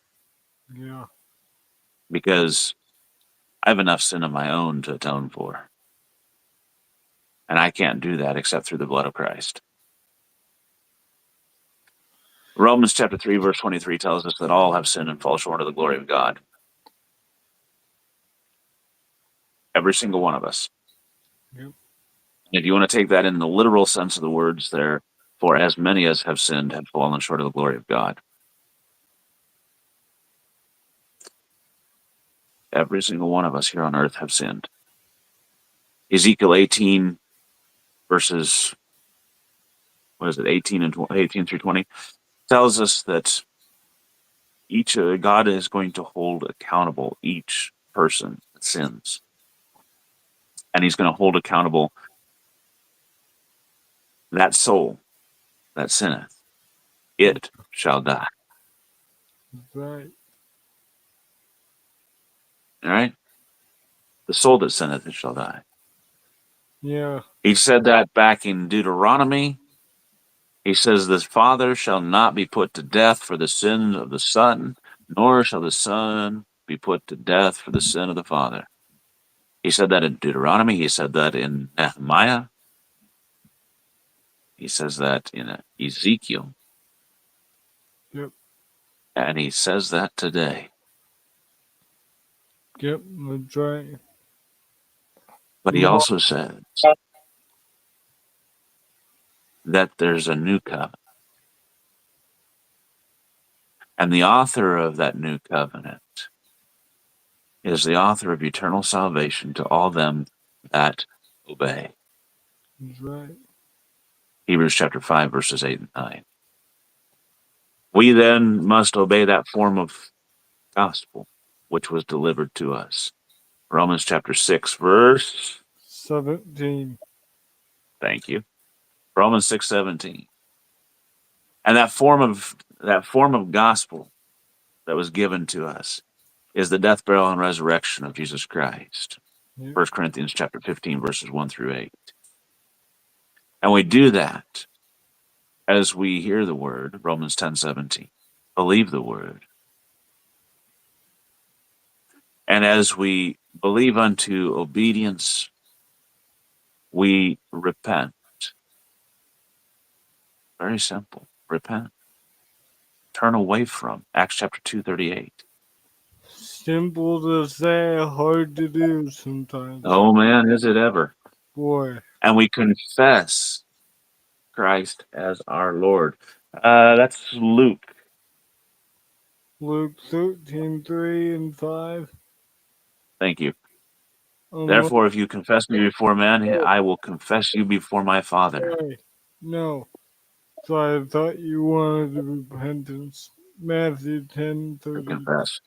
Yeah. Because I have enough sin of my own to atone for. And I can't do that except through the blood of Christ. Romans chapter 3, verse 23 tells us that all have sinned and fall short of the glory of God. Every single one of us. Yep. If you want to take that in the literal sense of the words there, for as many as have sinned have fallen short of the glory of God. Every single one of us here on earth have sinned. Ezekiel 18, verses, 18 and 18 through 20, tells us that God is going to hold accountable each person that sins. And He's going to hold accountable that soul that sinneth. It shall die. Right. All right? The soul that sinneth, it shall die. Yeah. He said that back in Deuteronomy. He says, the Father shall not be put to death for the sin of the Son, nor shall the Son be put to death for the sin of the Father. He said that in Deuteronomy. He said that in Nehemiah. He says that in Ezekiel. Yep. And he says that today. Yep. That's right. But he Well, also says that there's a new covenant. And the author of that new covenant is the author of eternal salvation to all them that obey. that's right. Hebrews chapter 5, verses 8 and 9. We then must obey that form of gospel which was delivered to us. Romans chapter 6, verse, 17. thank you. Romans 6:17. And that form of gospel that was given to us is the death, burial, and resurrection of Jesus Christ. Yep. 1 Corinthians chapter 15, verses 1 through 8. And we do that as we hear the word, Romans 10:17, believe the word. And as we believe unto obedience, we repent. Very simple. Repent. Turn away from. Acts chapter 2:38. Simple to say, hard to do sometimes. Oh man, is it ever? Boy. And we confess Christ as our Lord. That's Luke. Luke 13:3 and 5. Thank you. Unless, Therefore, if you confess me before men, I will confess you before my Father. sorry. No. So I thought you wanted repentance. Matthew 10:30. Confess.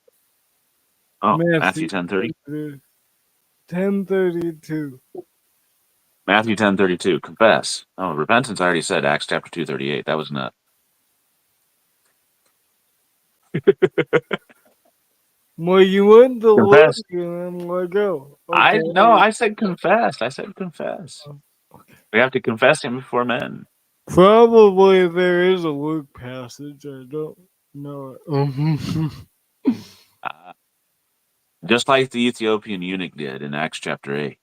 Oh, Matthew Matthew 10:30. 10:32. Matthew 10:32. Confess. Oh, repentance. I already said Acts chapter 2:38. That was not. Well, you went to look Confess. and I'm like, oh, I okay. no. I said confess. I said confess. We have to confess Him before men. Probably there is a Luke passage. I don't know it. Uh, just like the Ethiopian eunuch did in Acts chapter 8.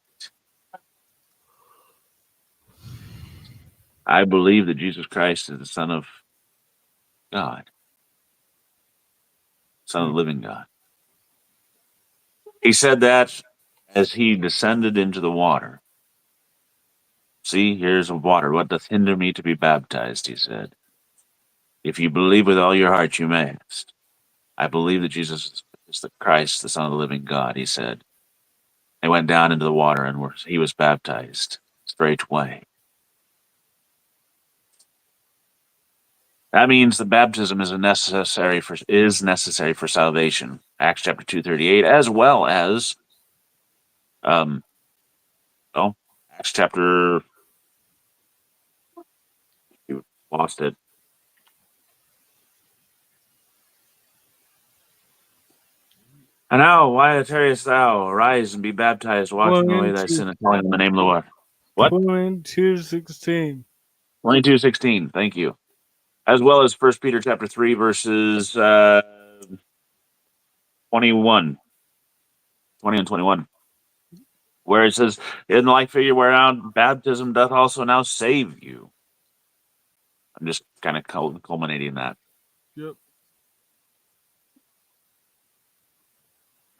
I believe that Jesus Christ is the Son of God, Son of the living God. He said that as He descended into the water. See, here's the water. What doth hinder me to be baptized? He said. If you believe with all your heart, you may. I believe that Jesus is the Christ, the Son of the living God, he said. They went down into the water and he was baptized straightway. That means the baptism is necessary for salvation. Acts chapter 2:38, as well as um oh Acts chapter you lost it. And now, why tarriest thou? Arise and be baptized, washing away thy sin, and calling on the name of the Lord. What? 22:16. 22:16. Thank you. As well as 1 Peter chapter 3, verses 21, 20 and 21, where it says, in like figure whereout baptism doth also now save you. I'm just kind of culminating that. Yep.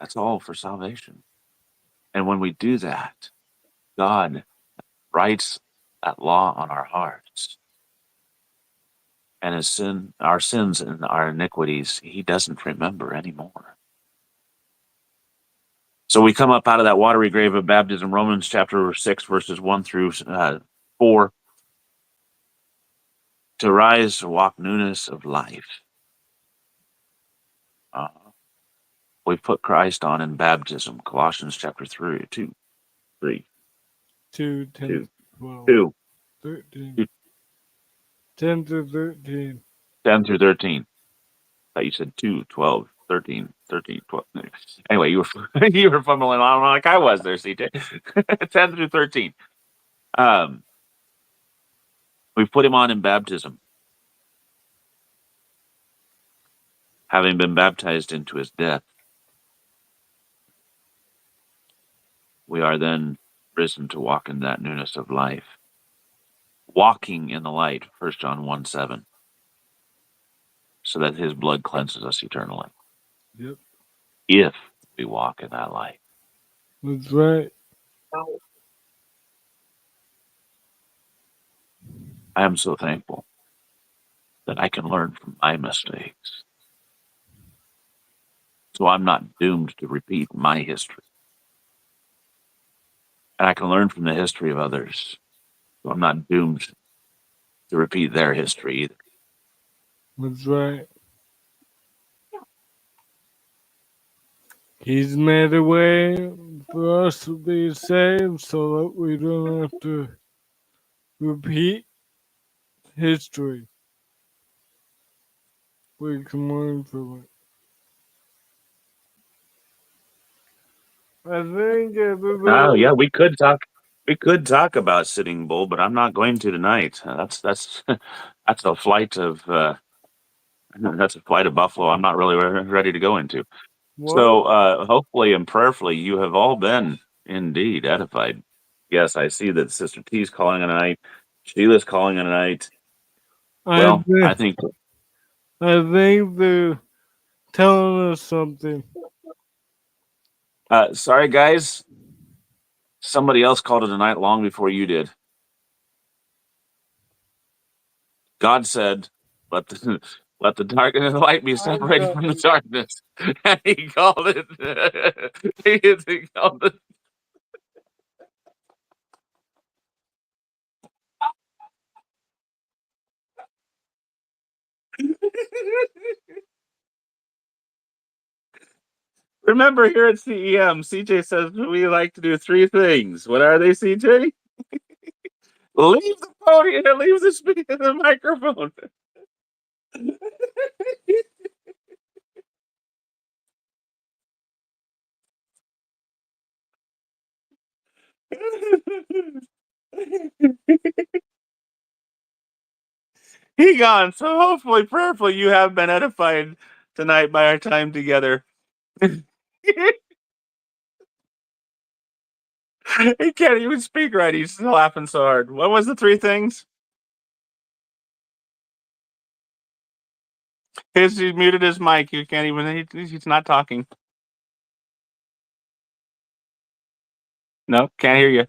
That's all for salvation. And when we do that, God writes that law on our hearts. And our sins and our iniquities, he doesn't remember anymore. So we come up out of that watery grave of baptism, Romans chapter 6, verses 1 through 4, to rise to walk newness of life. Uh, we put Christ on in baptism, Colossians chapter 3, 2, 3, 2, 10, 2, 12, 2, 13. 2, 10 through 13. 10 through 13. I thought you said 2, 12, 13, 13, 12. Anyway, you were you were fumbling on like I was there, CJ. 10 through 13. Um, we put him on in baptism, having been baptized into his death. We are then risen to walk in that newness of life, walking in the light, 1 John 1:7, so that his blood cleanses us eternally. Yep. If we walk in that light. That's right. I am so thankful that I can learn from my mistakes. So I'm not doomed to repeat my history. And I can learn from the history of others. So I'm not doomed to repeat their history either. That's right. He's made a way for us to be saved so that we don't have to repeat history. We can learn from it. I think Oh everybody. yeah, we could talk about Sitting Bull, but I'm not going to tonight. That's that's a flight of buffalo I'm not really ready to go into. What? So hopefully and prayerfully you have all been indeed edified. Yes, I see that Sister T's calling tonight. Sheila's calling tonight. I Well, I think, think I think they're telling us something. sorry guys, somebody else called it a night long before you did. God said, "Let the let the dark and the light be I separated got from the darkness," and He called it. He called it. Remember, here at CEM, CJ says we like to do three things. What are they, CJ? Leave the podium and leave the microphone. He gone. So hopefully, prayerfully, you have been edified tonight by our time together. He can't even speak right. He's laughing so hard. What was the three things? He muted his mic. You can't even. He's not talking. No, can't hear you.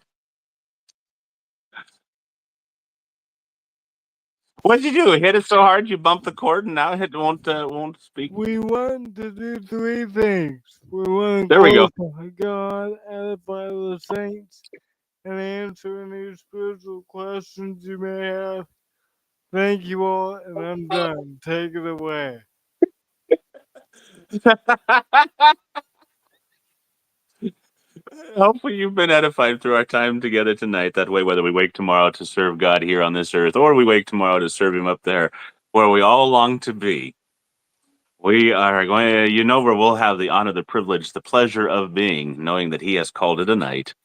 What'd you do? Hit it so hard you bumped the cord, and now it won't speak. We want to do three things. We want to There we go. glorify God, edify the saints, and answer any spiritual questions you may have Thank you all, and I'm done. Take it away. Hopefully, you've been edified through our time together tonight. That way, whether we wake tomorrow to serve God here on this earth or we wake tomorrow to serve Him up there, where we all long to be, we are going, where we'll have the honor, the privilege, the pleasure of being, knowing that He has called it a night.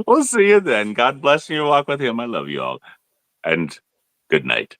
We'll see you then. God bless you. Walk with Him. I love you all. And good night.